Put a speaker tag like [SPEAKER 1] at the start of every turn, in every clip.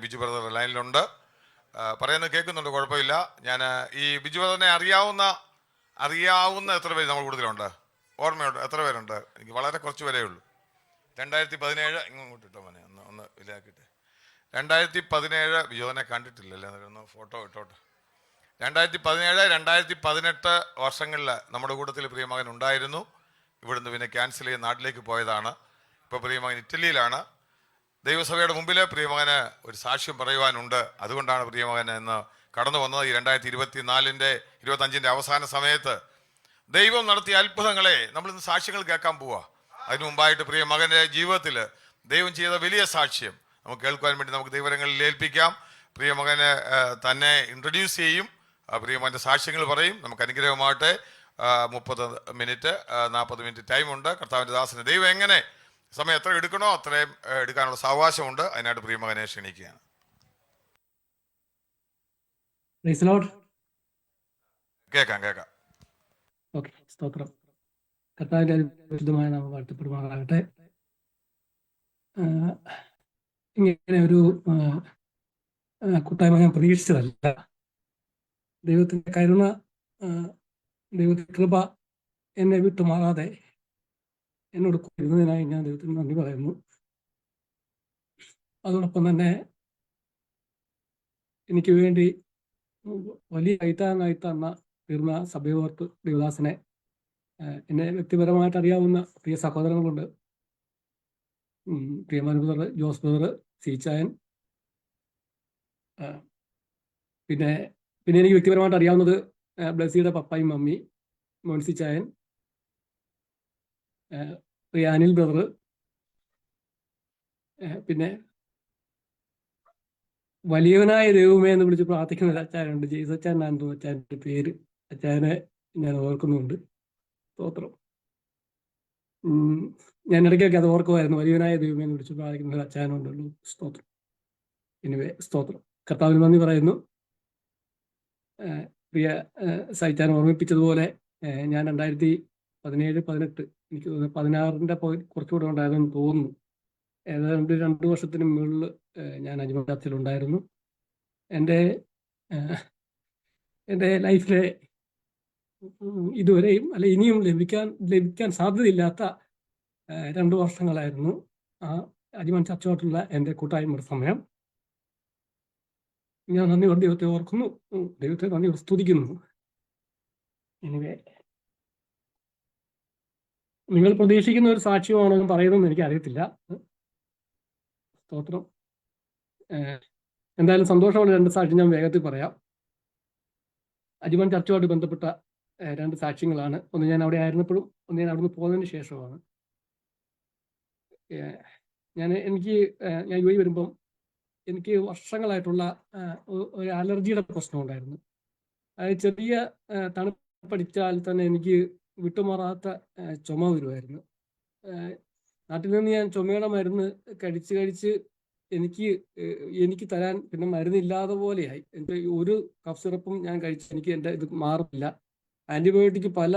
[SPEAKER 1] Biju brother ലൈനിലുണ്ട്. പറയുന്നത് കേൾക്കുന്നുണ്ട്, കുഴപ്പമില്ല. ഞാൻ ഈ ബിജു ബ്രദറിനെ അറിയാവുന്ന എത്ര പേര് നമ്മുടെ കൂടുതലുണ്ട്? ഓർമ്മയുണ്ട്? എത്ര പേരുണ്ട്? എനിക്ക് വളരെ കുറച്ച് പേരേ ഉള്ളൂ. 2017 ഇങ്ങോട്ട് ഇട്ടോ മോനെ, ഒന്ന് ഇതാക്കിട്ടെ. 2017 ബിജുവിനെ കണ്ടിട്ടില്ലല്ലേ? ഒന്ന് ഫോട്ടോ ഇട്ടോട്ടെ. 2017, 2018 വർഷങ്ങളിൽ നമ്മുടെ കൂട്ടത്തിൽ പ്രിയമകൻ ഉണ്ടായിരുന്നു. ഇവിടുന്ന് പിന്നെ ക്യാൻസൽ ചെയ്ത് നാട്ടിലേക്ക് പോയതാണ്. ഇപ്പോൾ പ്രിയമകൻ ഇറ്റലിയിലാണ്. ദൈവസഭയുടെ മുമ്പിൽ പ്രിയമകന് ഒരു സാക്ഷ്യം പറയുവാനുണ്ട്. അതുകൊണ്ടാണ് പ്രിയമകൻ ഇന്ന് കടന്നു വന്നത്. ഈ 2024-ന്റെ 25-ന്റെ അവസാന സമയത്ത് ദൈവം നടത്തിയ അത്ഭുതങ്ങളെ നമ്മളിന്ന് സാക്ഷ്യങ്ങൾ കേൾക്കാൻ പോവുക. അതിനു മുമ്പായിട്ട് പ്രിയമകൻ്റെ ജീവിതത്തിൽ ദൈവം ചെയ്ത വലിയ സാക്ഷ്യം നമുക്ക് കേൾക്കുവാൻ വേണ്ടി നമുക്ക് ദൈവങ്ങളിൽ ഏൽപ്പിക്കാം. പ്രിയമകന് തന്നെ ഇൻട്രൊഡ്യൂസ് ചെയ്യും. പ്രിയമകൻ്റെ സാക്ഷ്യങ്ങൾ പറയും. നമുക്ക് അനുഗ്രഹമായിട്ട് 30 മിനിറ്റ് 40 മിനിറ്റ് ടൈമുണ്ട്. കർത്താവിൻ്റെ ദാസന് ദൈവം എങ്ങനെ സമയം എത്ര എടുക്കണോ അത്രയും എടുക്കാനുള്ള സാവകാശമുണ്ട്. അതിനായിട്ട് പ്രിയമകനെ ക്ഷണിക്കുകയാണ്. കേൾക്കാം.
[SPEAKER 2] ഓക്കെ, സ്തോത്രം. കർത്താവിന്റെ വിശുദ്ധമായ നാമം വാഴ്ത്തപ്പെടുമാറാകട്ടെ. ഇങ്ങനെ ഒരു കൂട്ടായ്മ ഞാൻ പ്രതീക്ഷിച്ചതല്ല. ദൈവത്തിന്റെ കരുണ, ദൈവത്തിന്റെ കൃപ എന്നെ വിട്ടുമാറാതെ എന്നോട് ഇരുന്നതിനായി ഞാൻ ദൈവത്തിന് നന്ദി പറയുന്നു. അതോടൊപ്പം തന്നെ എനിക്ക് വേണ്ടി വലിയ കൈത്താങ്ങായി തീർന്ന സഭയോർത്ത് ദേവദാസനെ, എന്നെ വ്യക്തിപരമായിട്ട് അറിയാവുന്ന പ്രിയ സഹോദരങ്ങളുണ്ട്. പ്രിയമാൻ ബ്രദർ, ജോസ് ബ്രദർ, സീച്ചായൻ, പിന്നെ എനിക്ക് വ്യക്തിപരമായിട്ട് അറിയാവുന്നത് ബ്ലസ്സിയുടെ പപ്പായും മമ്മി, മോൻസിച്ചായൻ, പ്രിയ അനിൽ ബ്രദർ, പിന്നെ വലിയവനായ ദൈവമേ എന്ന് വിളിച്ച് പ്രാർത്ഥിക്കുന്ന ഒരു അച്ചായനുണ്ട്, ജെയ്സ് അച്ചാൻ എന്നാണ് തോന്നുന്നു അച്ചായൻ്റെ പേര്. അച്ചായനെ ഞാൻ ഓർക്കുന്നുണ്ട്. സ്തോത്രം. ഞാൻ ഇടയ്ക്കൊക്കെ അത് ഓർക്കുമായിരുന്നു. വലിയവനായ ദൈവമേ എന്ന് വിളിച്ച് പ്രാർത്ഥിക്കുന്ന ഒരു അച്ചായനുണ്ടല്ലോ. സ്തോത്രം. എനിവേ, സ്തോത്രം. കർത്താവിന് നന്ദി പറയുന്നു. പ്രിയ സൈറ്റാൻ ഓർമ്മിപ്പിച്ചതുപോലെ ഞാൻ 2017-18 എനിക്ക് തോന്നുന്നു 16-ന്റെ കുറച്ചുകൂടെ ഉണ്ടായതെന്ന് തോന്നുന്നു. ഏതാണ്ട് 2 വർഷത്തിന് മുകളിൽ ഞാൻ അജ്മൽ ചർച്ചിലുണ്ടായിരുന്നു. എൻ്റെ ലൈഫിലെ ഇതുവരെയും ഇനിയും ലഭിക്കാൻ സാധ്യതയില്ലാത്ത 2 വർഷങ്ങളായിരുന്നു ആ അജ്മൽ ചർച്ചോട്ടുള്ള എൻ്റെ കൂട്ടായ്മയുടെ സമയം. ഞാൻ നന്ദിയോടെ ദൈവത്തെ ഓർക്കുന്നു, ദൈവത്തെ നന്ദിയോടെ സ്തുതിക്കുന്നു. എനിവേ, നിങ്ങൾ പ്രതീക്ഷിക്കുന്ന ഒരു സാക്ഷ്യമാണോ എന്ന് പറയുന്നതെന്ന് എനിക്ക് അറിയത്തില്ല. സ്തോത്രം. എന്തായാലും സന്തോഷമുള്ള 2 സാക്ഷ്യം ഞാൻ വേഗത്തിൽ പറയാം. അജ്മൽ ചർച്ചുമായിട്ട് ബന്ധപ്പെട്ട 2 സാക്ഷ്യങ്ങളാണ്. ഒന്ന് ഞാൻ അവിടെ ആയിരുന്നപ്പോഴും, ഒന്ന് ഞാൻ അവിടുന്ന് പോകുന്നതിന് ശേഷമാണ്. ഞാൻ യു എ വരുമ്പം എനിക്ക് വർഷങ്ങളായിട്ടുള്ള ഒരു അലർജിയുടെ പ്രശ്നം ഉണ്ടായിരുന്നു. അതായത് ചെറിയ തണുപ്പടിച്ചാൽ തന്നെ എനിക്ക് വിട്ടുമാറാത്ത ചുമ വരുമായിരുന്നു. നാട്ടിൽ നിന്ന് ഞാൻ ചുമയുടെ മരുന്ന് കഴിച്ച് എനിക്ക് തരാൻ പിന്നെ മരുന്നില്ലാതെ പോലെയായി. എനിക്ക് ഒരു കഫ് സിറപ്പും ഞാൻ കഴിച്ച് എൻ്റെ ഇത് മാറില്ല. ആൻറ്റിബയോട്ടിക് പല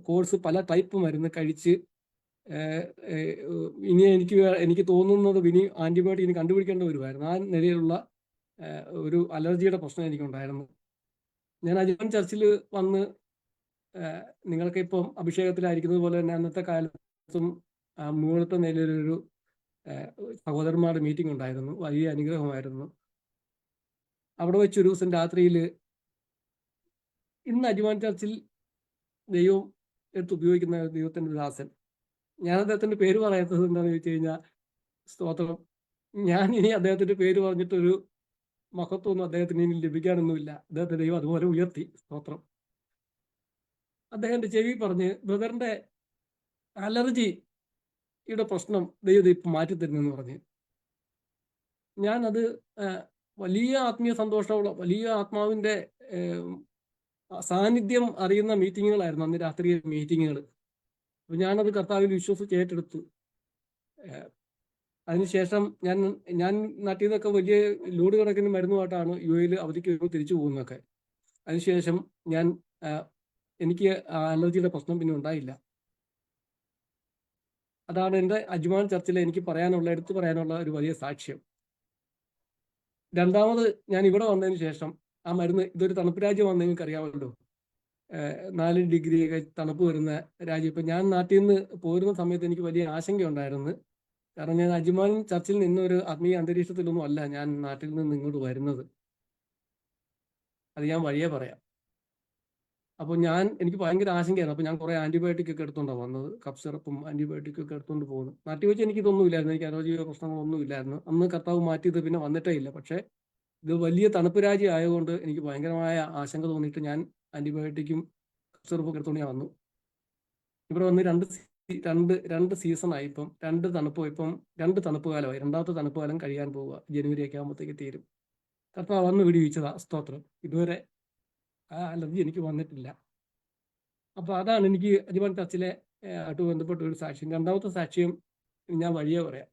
[SPEAKER 2] കോഴ്സ്, പല ടൈപ്പ് മരുന്ന് കഴിച്ച് ഇനി എനിക്ക് തോന്നുന്നത് ഇനി ആൻറ്റിബയോട്ടിക് ഇനി കണ്ടുപിടിക്കേണ്ടി വരുമായിരുന്നു. ആ നിലയിലുള്ള ഒരു അലർജിയുടെ പ്രശ്നം എനിക്കുണ്ടായിരുന്നു. ഞാൻ അജ്മൽ ചർച്ചിൽ വന്ന്, നിങ്ങൾക്ക് ഇപ്പം അഭിഷേകത്തിലായിരിക്കുന്നത് പോലെ തന്നെ അന്നത്തെ കാലത്തും മുകളിലത്തെ നിലയിലൊരു സഹോദരന്മാരുടെ മീറ്റിംഗ് ഉണ്ടായിരുന്നു. വലിയ അനുഗ്രഹമായിരുന്നു. അവിടെ വെച്ചൊരു ദിവസം രാത്രിയിൽ, ഇന്ന് അജ്മൽ ചർച്ചിൽ ദൈവം എടുത്ത് ഉപയോഗിക്കുന്ന ദൈവത്തിൻ്റെ ദാസൻ, ഞാൻ അദ്ദേഹത്തിൻ്റെ പേര് പറയാത്തത് എന്താണെന്ന് ചോദിച്ചു കഴിഞ്ഞാൽ, സ്തോത്രം, ഞാൻ ഇനി അദ്ദേഹത്തിൻ്റെ പേര് പറഞ്ഞിട്ടൊരു മഹത്വമൊന്നും അദ്ദേഹത്തിന് ഇനി ലഭിക്കാനൊന്നുമില്ല. അദ്ദേഹത്തെ ദൈവം അതുപോലെ ഉയർത്തി. സ്തോത്രം. അദ്ദേഹത്തിന്റെ ചെവി പറഞ്ഞ്, ബ്രദറിന്റെ അലർജിയുടെ പ്രശ്നം ദൈവം ഇപ്പം മാറ്റിത്തരുന്നെന്ന് പറഞ്ഞ്, ഞാനത് വലിയ ആത്മീയ സന്തോഷമുള്ള, വലിയ ആത്മാവിന്റെ സാന്നിധ്യം അറിയുന്ന മീറ്റിങ്ങുകളായിരുന്നു അന്ന് രാത്രി മീറ്റിങ്ങുകൾ. അപ്പൊ ഞാനത് കർത്താവിൽ വിശ്വസിച്ച് ഏറ്റെടുത്തു. അതിനുശേഷം ഞാൻ നാട്ടിൽ നിന്നൊക്കെ വലിയ ലോഡ് കണക്കിന് മരുന്നുമായിട്ടാണ് യു എയിൽ അവധിക്ക് തിരിച്ചു പോകുന്നതൊക്കെ. അതിനുശേഷം എനിക്ക് അലർജിയുടെ പ്രശ്നം പിന്നെ ഉണ്ടായില്ല. അതാണ് എൻ്റെ അജ്മാൻ ചർച്ചിൽ എനിക്ക് എടുത്തു പറയാനുള്ള ഒരു വലിയ സാക്ഷ്യം. രണ്ടാമത് ഞാൻ ഇവിടെ വന്നതിന് ശേഷം ആ മരുന്ന്, ഇതൊരു തണുപ്പ് രാജ്യമാണെന്ന് നിങ്ങൾക്ക് അറിയാമല്ലോ. 4 ഡിഗ്രി തണുപ്പ് വരുന്ന രാജ്യം. ഇപ്പം ഞാൻ നാട്ടിൽ നിന്ന് പോരുന്ന സമയത്ത് എനിക്ക് വലിയ ആശങ്കയുണ്ടായിരുന്നു. കാരണം ഞാൻ അജ്മാൻ ചർച്ചിൽ നിന്നൊരു ആത്മീയ അന്തരീക്ഷത്തിലൊന്നും അല്ല ഞാൻ നാട്ടിൽ നിന്ന് ഇങ്ങോട്ട് വരുന്നത്. അത് ഞാൻ വഴിയേ പറയാം. അപ്പോൾ എനിക്ക് ഭയങ്കര ആശങ്കയായിരുന്നു. അപ്പോൾ ഞാൻ കുറേ ആന്റിബയോട്ടിക് ഒക്കെ എടുത്തുകൊണ്ടാണ് വന്നത്. കഫ് സിറപ്പും ആന്റിബയോട്ടിക് ഒക്കെ എടുത്തുകൊണ്ട് പോകുന്നു. നാട്ടിൽ വെച്ച് എനിക്ക് ഇതൊന്നും ഇല്ലായിരുന്നു. എനിക്ക് ആരോഗ്യ പ്രശ്നങ്ങളൊന്നും ഇല്ലായിരുന്നു. അന്ന് കർത്താവ് മാറ്റിയത് പിന്നെ വന്നിട്ടേ ഇല്ല. പക്ഷേ ഇത് വലിയ തണുപ്പ് രാജ്യം ആയതുകൊണ്ട് എനിക്ക് ഭയങ്കരമായ ആശങ്ക തോന്നിയിട്ട് ഞാൻ ആന്റിബയോട്ടിക്കും കഫ് സിറപ്പും ഒക്കെ എടുത്തുകൊണ്ട് ഞാൻ വന്നു. ഇവിടെ വന്ന് രണ്ട് സീസണായി. ഇപ്പം രണ്ട് തണുപ്പ് കാലമായി. രണ്ടാമത്തെ തണുപ്പ് കാലം കഴിയാൻ പോവുക. ജനുവരി ഒക്കെ ആകുമ്പോഴത്തേക്ക് തീരും. കർത്താവ് വന്ന് വിടിവിച്ചതാ, സ്തോത്രം. ഇതുവരെ ആ അലർജി എനിക്ക് വന്നിട്ടില്ല. അപ്പോൾ അതാണ് എനിക്ക് അജ്മാൻ ചർച്ചിലെ ആയിട്ട് ബന്ധപ്പെട്ട ഒരു സാക്ഷ്യം. രണ്ടാമത്തെ സാക്ഷ്യം ഞാൻ വഴിയേ പറയാം.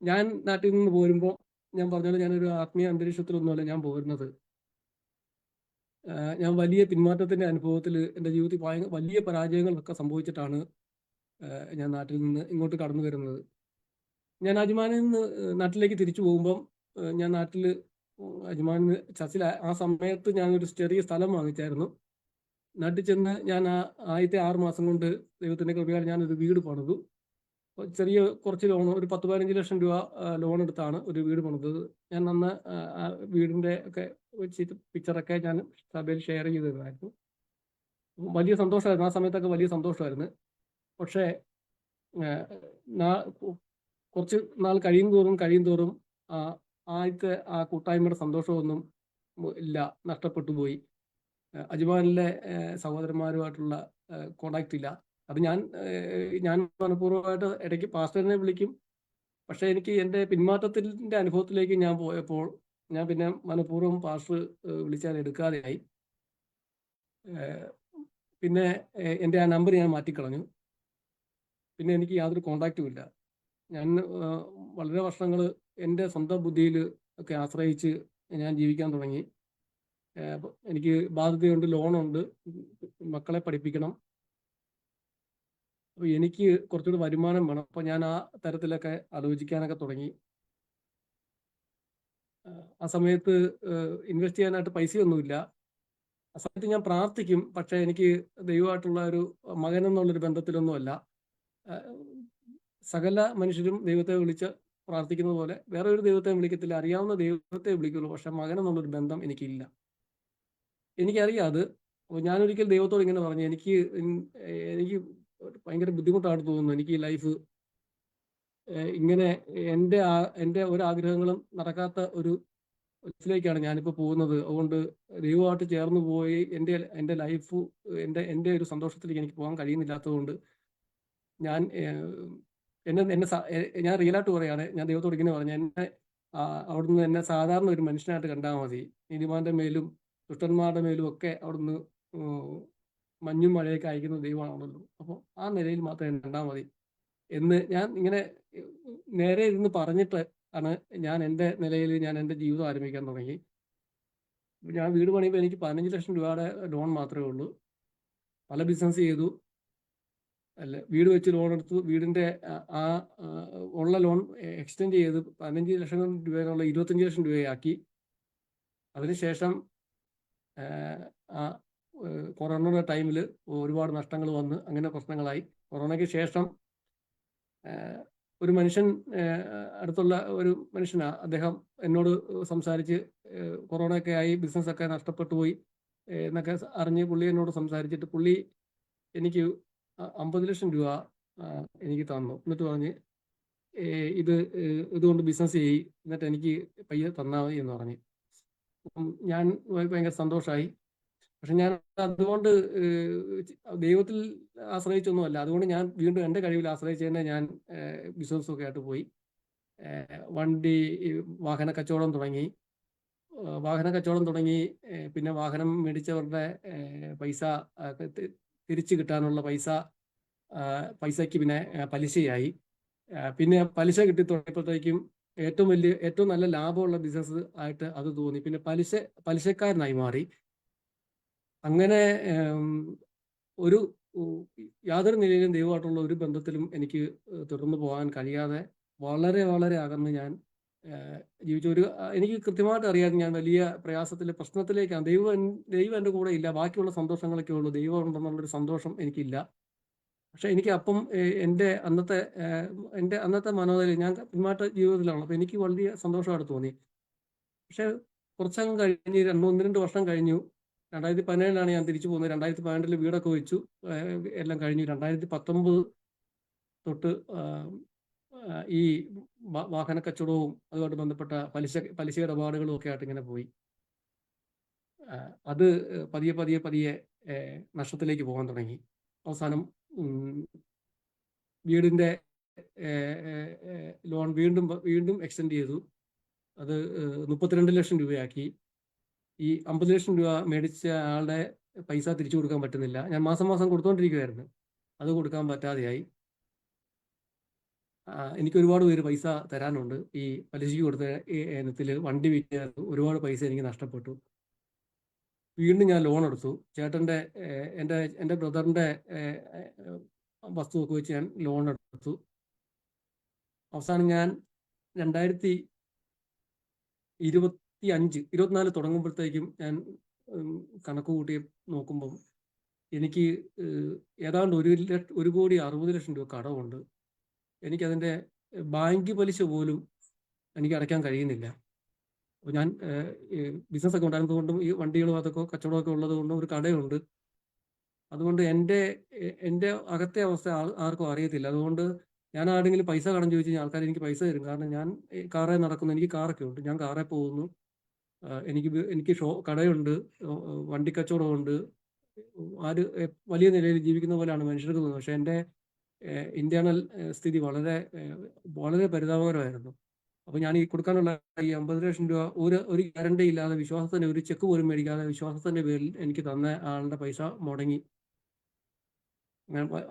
[SPEAKER 2] ഞാൻ നാട്ടിൽ നിന്ന് പോരുമ്പോൾ ഞാൻ പറഞ്ഞത്, ഞാനൊരു ആത്മീയ അന്തരീക്ഷത്തിലൊന്നുമല്ല ഞാൻ പോരുന്നത്. ഞാൻ വലിയ പിന്മാറ്റത്തിന്റെ അനുഭവത്തിൽ എൻ്റെ ജീവിതത്തിൽ വലിയ പരാജയങ്ങളൊക്കെ സംഭവിച്ചിട്ടാണ് ഞാൻ നാട്ടിൽ നിന്ന് ഇങ്ങോട്ട് കടന്നു വരുന്നത്. ഞാൻ അജ്മാനിൽ നിന്ന് നാട്ടിലേക്ക് തിരിച്ചു പോകുമ്പം ഞാൻ നാട്ടിൽ അജ്മാനിൽ ചർച്ചിൽ ആ സമയത്ത് ഞാനൊരു ചെറിയ സ്ഥലം വാങ്ങിച്ചായിരുന്നു. നാട്ടിൽ ചെന്ന് ഞാൻ ആദ്യത്തെ 6 മാസം കൊണ്ട് ദൈവത്തിൻ്റെ കൃപയാൽ ഞാനൊരു വീട് പണിതു. ചെറിയ കുറച്ച് ലോൺ, ഒരു 10-15 ലക്ഷം രൂപ ലോൺ എടുത്താണ് ഒരു വീട് പണിതത്. ഞാൻ അന്ന് ആ വീടിൻ്റെ ഒക്കെ പിക്ചറൊക്കെ ഞാൻ സഭയിൽ ഷെയർ ചെയ്തിരുന്നായിരുന്നു. വലിയ സന്തോഷമായിരുന്നു ആ സമയത്തൊക്കെ, വലിയ സന്തോഷമായിരുന്നു. പക്ഷേ കുറച്ച് നാൾ കഴിയും തോറും ആദ്യത്തെ ആ കൂട്ടായ്മയുടെ സന്തോഷമൊന്നും ഇല്ല, നഷ്ടപ്പെട്ടു പോയി. അജ്മാനിലെ സഹോദരന്മാരുമായിട്ടുള്ള കോണ്ടാക്റ്റ് ഇല്ല. അത് ഞാൻ മനഃപൂർവ്വമായിട്ട് ഇടയ്ക്ക് പാസ്റ്ററിനെ വിളിക്കും. പക്ഷേ എനിക്ക് എൻ്റെ പിന്മാറ്റത്തിൻ്റെ അനുഭവത്തിലേക്ക് ഞാൻ പോയപ്പോൾ ഞാൻ പിന്നെ മനഃപൂർവ്വം പാസ്റ്റർ വിളിച്ചാൽ എടുക്കാതെയായി. പിന്നെ എൻ്റെ ആ നമ്പർ ഞാൻ മാറ്റിക്കളഞ്ഞു. പിന്നെ എനിക്ക് യാതൊരു കോണ്ടാക്റ്റും ഇല്ല. ഞാൻ വളരെ വർഷങ്ങൾ എൻ്റെ സ്വന്തം ബുദ്ധിയിൽ ഒക്കെ ആശ്രയിച്ച് ഞാൻ ജീവിക്കാൻ തുടങ്ങി. എനിക്ക് ബാധ്യതയുണ്ട്, ലോണുണ്ട്, മക്കളെ പഠിപ്പിക്കണം. അപ്പോൾ എനിക്ക് കുറച്ചുകൂടി വരുമാനം വേണം. അപ്പോൾ ഞാൻ ആ തരത്തിലൊക്കെ ആലോചിക്കാനൊക്കെ തുടങ്ങി. ആ സമയത്ത് ഇൻവെസ്റ്റ് ചെയ്യാനായിട്ട് പൈസയൊന്നുമില്ല. ആ സമയത്ത് ഞാൻ പ്രാർത്ഥിക്കും. പക്ഷേ എനിക്ക് ദൈവമായിട്ടുള്ള ഒരു മകൻ എന്നുള്ളൊരു ബന്ധത്തിലൊന്നുമല്ല. സകല മനുഷ്യരും ദൈവത്തെ വിളിച്ച് പ്രാർത്ഥിക്കുന്നത് പോലെ വേറെ ഒരു ദൈവത്തെ വിളിക്കത്തില്ല. അറിയാവുന്ന ദൈവത്തെ വിളിക്കുള്ളൂ. പക്ഷെ മകൻ എന്നുള്ളൊരു ബന്ധം എനിക്കില്ല. എനിക്കറിയാം അത്. അപ്പോൾ ഞാനൊരിക്കൽ ദൈവത്തോട് ഇങ്ങനെ പറഞ്ഞു, എനിക്ക് ഭയങ്കര ബുദ്ധിമുട്ടാണ് തോന്നുന്നു. എനിക്ക് ഈ ലൈഫ് ഇങ്ങനെ എൻ്റെ ഒരാഗ്രഹങ്ങളും നടക്കാത്ത ഒരു ിലേക്കാണ് ഞാനിപ്പോൾ പോകുന്നത്. അതുകൊണ്ട് ദൈവമായിട്ട് ചേർന്ന് പോയി എൻ്റെ ലൈഫ്, എൻ്റെ ഒരു സന്തോഷത്തിലേക്ക് എനിക്ക് പോകാൻ കഴിയുന്നില്ലാത്തതുകൊണ്ട് ഞാൻ ഞാൻ റിയലായിട്ട് പറയുകയാണ്. ഞാൻ ദൈവത്തോട് ഇങ്ങനെ പറഞ്ഞു, അവിടുന്ന് എന്നെ സാധാരണ ഒരു മനുഷ്യനായിട്ട് കണ്ടാൽ മതി. നീതിമാന്റെ മേലും ദുഷ്ടന്മാരുടെ മേലും ഒക്കെ അവിടുന്ന് മഞ്ഞും മഴയൊക്കെ അയക്കുന്ന ദൈവമാണല്ലോ. അപ്പോൾ ആ നിലയിൽ മാത്രം എന്നെ കണ്ടാൽ മതി എന്ന് ഞാൻ ഇങ്ങനെ നേരെ ഇരുന്ന് പറഞ്ഞിട്ട് ആണ് ഞാൻ എൻ്റെ നിലയിൽ ഞാൻ എൻ്റെ ജീവിതം ആരംഭിക്കാൻ തുടങ്ങി. ഞാൻ വീട് പണിയുമ്പോൾ എനിക്ക് 15 ലക്ഷം രൂപയുടെ ലോൺ മാത്രമേ ഉള്ളൂ. പല ബിസിനസ് ചെയ്തു, വീട് വെച്ച് ലോൺ എടുത്തു. വീടിൻ്റെ ഉള്ള ലോൺ എക്സ്റ്റെൻഡ് ചെയ്ത് 15 ലക്ഷം രൂപയുള്ള 25 ലക്ഷം രൂപയാക്കി. അതിനുശേഷം കൊറോണയുടെ ടൈമിൽ ഒരുപാട് നഷ്ടങ്ങൾ വന്ന് അങ്ങനെ പ്രശ്നങ്ങളായി. കൊറോണയ്ക്ക് ശേഷം ഒരു മനുഷ്യൻ, അടുത്തുള്ള ഒരു മനുഷ്യനാണ് അദ്ദേഹം, എന്നോട് സംസാരിച്ച് കൊറോണയൊക്കെ ആയി ബിസിനസ്സൊക്കെ നഷ്ടപ്പെട്ടു പോയി എന്നൊക്കെ അറിഞ്ഞ് പുള്ളി എന്നോട് സംസാരിച്ചിട്ട് പുള്ളി എനിക്ക് 50 ലക്ഷം രൂപ എനിക്ക് തന്നു. എന്നിട്ട് പറഞ്ഞ് ഇതുകൊണ്ട് ബിസിനസ് ചെയ്യ്, എന്നിട്ട് എനിക്ക് പയ്യെ തന്നാൽ മതി എന്ന് പറഞ്ഞ്. ഞാൻ ഭയങ്കര സന്തോഷമായി. പക്ഷെ ഞാൻ അതുകൊണ്ട് ദൈവത്തിൽ ആശ്രയിച്ചൊന്നുമല്ല. അതുകൊണ്ട് ഞാൻ വീണ്ടും എൻ്റെ കഴിവിൽ ആശ്രയിച്ച് തന്നെ ഞാൻ ബിസിനസ്സൊക്കെ ആയിട്ട് പോയി. വാഹന കച്ചവടം തുടങ്ങി. പിന്നെ വാഹനം മേടിച്ചവരുടെ പൈസ തിരിച്ചു കിട്ടാനുള്ള പൈസയ്ക്ക് പിന്നെ പലിശയായി. പിന്നെ പലിശ കിട്ടി തുടങ്ങിയപ്പോഴത്തേക്കും ഏറ്റവും നല്ല ലാഭമുള്ള ബിസിനസ് ആയിട്ട് അത് തോന്നി. പിന്നെ പലിശക്കാരനായി മാറി. അങ്ങനെ യാതൊരു നിലയിലും ദൈവമായിട്ടുള്ള ഒരു ബന്ധത്തിലും എനിക്ക് തുടർന്നു പോകാൻ കഴിയാതെ വളരെ വളരെ അകന്ന് ഞാൻ ജീവിച്ച എനിക്ക് കൃത്യമായിട്ട് അറിയാം ഞാൻ വലിയ പ്രയാസത്തിലെ പ്രശ്നത്തിലേക്കാണ്. ദൈവം എൻ്റെ കൂടെ ഇല്ല, ബാക്കിയുള്ള സന്തോഷങ്ങളൊക്കെ ഉള്ളൂ, ദൈവം ഉണ്ടെന്നുള്ളൊരു സന്തോഷം എനിക്കില്ല. പക്ഷെ എനിക്ക് അപ്പം എൻ്റെ അന്നത്തെ മനോനില ഞാൻ പിന്മാറ്റ ജീവിതത്തിലാണ്. അപ്പം എനിക്ക് വലിയ സന്തോഷമായിട്ട് തോന്നി. പക്ഷെ കുറച്ചങ്ങ് കഴിഞ്ഞ് 1-2 വർഷം കഴിഞ്ഞു. 2017 ഞാൻ തിരിച്ചു പോകുന്നത്. 2018 വീടൊക്കെ വെച്ചു, എല്ലാം കഴിഞ്ഞു. 2019 തൊട്ട് ഈ വാഹന കച്ചവടവും അതുമായിട്ട് ബന്ധപ്പെട്ട പലിശ ഇടപാടുകളും ഒക്കെ ആയിട്ട് ഇങ്ങനെ പോയി. അത് പതിയെ പതിയെ പതിയെ നഷ്ടത്തിലേക്ക് പോകാൻ തുടങ്ങി. അവസാനം വീടിന്റെ ലോൺ വീണ്ടും എക്സ്റ്റെൻഡ് ചെയ്തു. അത് 32 ലക്ഷം രൂപയാക്കി. ഈ 50 ലക്ഷം രൂപ മേടിച്ച ആളുടെ പൈസ തിരിച്ചു കൊടുക്കാൻ പറ്റുന്നില്ല. ഞാൻ മാസം മാസം കൊടുത്തോണ്ടിരിക്കുവായിരുന്നു, അത് കൊടുക്കാൻ പറ്റാതെയായി. എനിക്ക് ഒരുപാട് പേര് പൈസ തരാനുണ്ട്. ഈ പലിശയ്ക്ക് കൊടുത്ത ഇനത്തിൽ വണ്ടി വിറ്റ് ഒരുപാട് പൈസ എനിക്ക് നഷ്ടപ്പെട്ടു. വീണ്ടും ഞാൻ ലോൺ എടുത്തു. ചേട്ടൻ്റെ എൻ്റെ ബ്രദറിൻ്റെ വസ്തുവൊക്കെ വെച്ച് ഞാൻ ലോൺ എടുത്തു. അവസാനം ഞാൻ 2024 തുടങ്ങുമ്പോഴത്തേക്കും ഞാൻ കണക്ക് കൂട്ടി നോക്കുമ്പം എനിക്ക് ഏതാണ്ട് 1,60,00,000 രൂപ കടമുണ്ട്. എനിക്കതിൻ്റെ ബാങ്ക് പലിശ പോലും എനിക്ക് അടയ്ക്കാൻ കഴിയുന്നില്ല. അപ്പോൾ ഞാൻ ബിസിനസ് ഒക്കെ ഉണ്ടായിരുന്നതുകൊണ്ടും ഈ വണ്ടികളും അതൊക്കെ കച്ചവടമൊക്കെ ഉള്ളത് കൊണ്ടും ഒരു കടയുണ്ട്. അതുകൊണ്ട് എൻ്റെ അകത്തെ അവസ്ഥ ആർക്കും അറിയത്തില്ല. അതുകൊണ്ട് ഞാൻ ആരെങ്കിലും പൈസ കടം ചോദിച്ചു കഴിഞ്ഞാൽ ആൾക്കാർ എനിക്ക് പൈസ തരും. കാരണം ഞാൻ കാറേ നടക്കുന്നു, എനിക്ക് കാറൊക്കെ ഉണ്ട്, ഞാൻ കാറേ പോകുന്നു. എനിക്ക് കടയുണ്ട്, വണ്ടി കച്ചവടമുണ്ട്. വലിയ നിലയിൽ ജീവിക്കുന്ന പോലെയാണ് മനുഷ്യർക്ക് തോന്നുന്നത്. പക്ഷെ എൻ്റെ ഇന്റേണൽ സ്ഥിതി വളരെ വളരെ പരിതാപകരമായിരുന്നു. അപ്പൊ ഞാൻ ഈ കൊടുക്കാനുള്ള ഈ 50 ലക്ഷം രൂപ ഒരു ഗ്യാരണ്ടി ഇല്ലാതെ, വിശ്വാസത്തിന്റെ ഒരു ചെക്ക് പോലും മേടിക്കാതെ വിശ്വാസത്തിന്റെ പേരിൽ എനിക്ക് തന്ന ആളുടെ പൈസ മുടങ്ങി.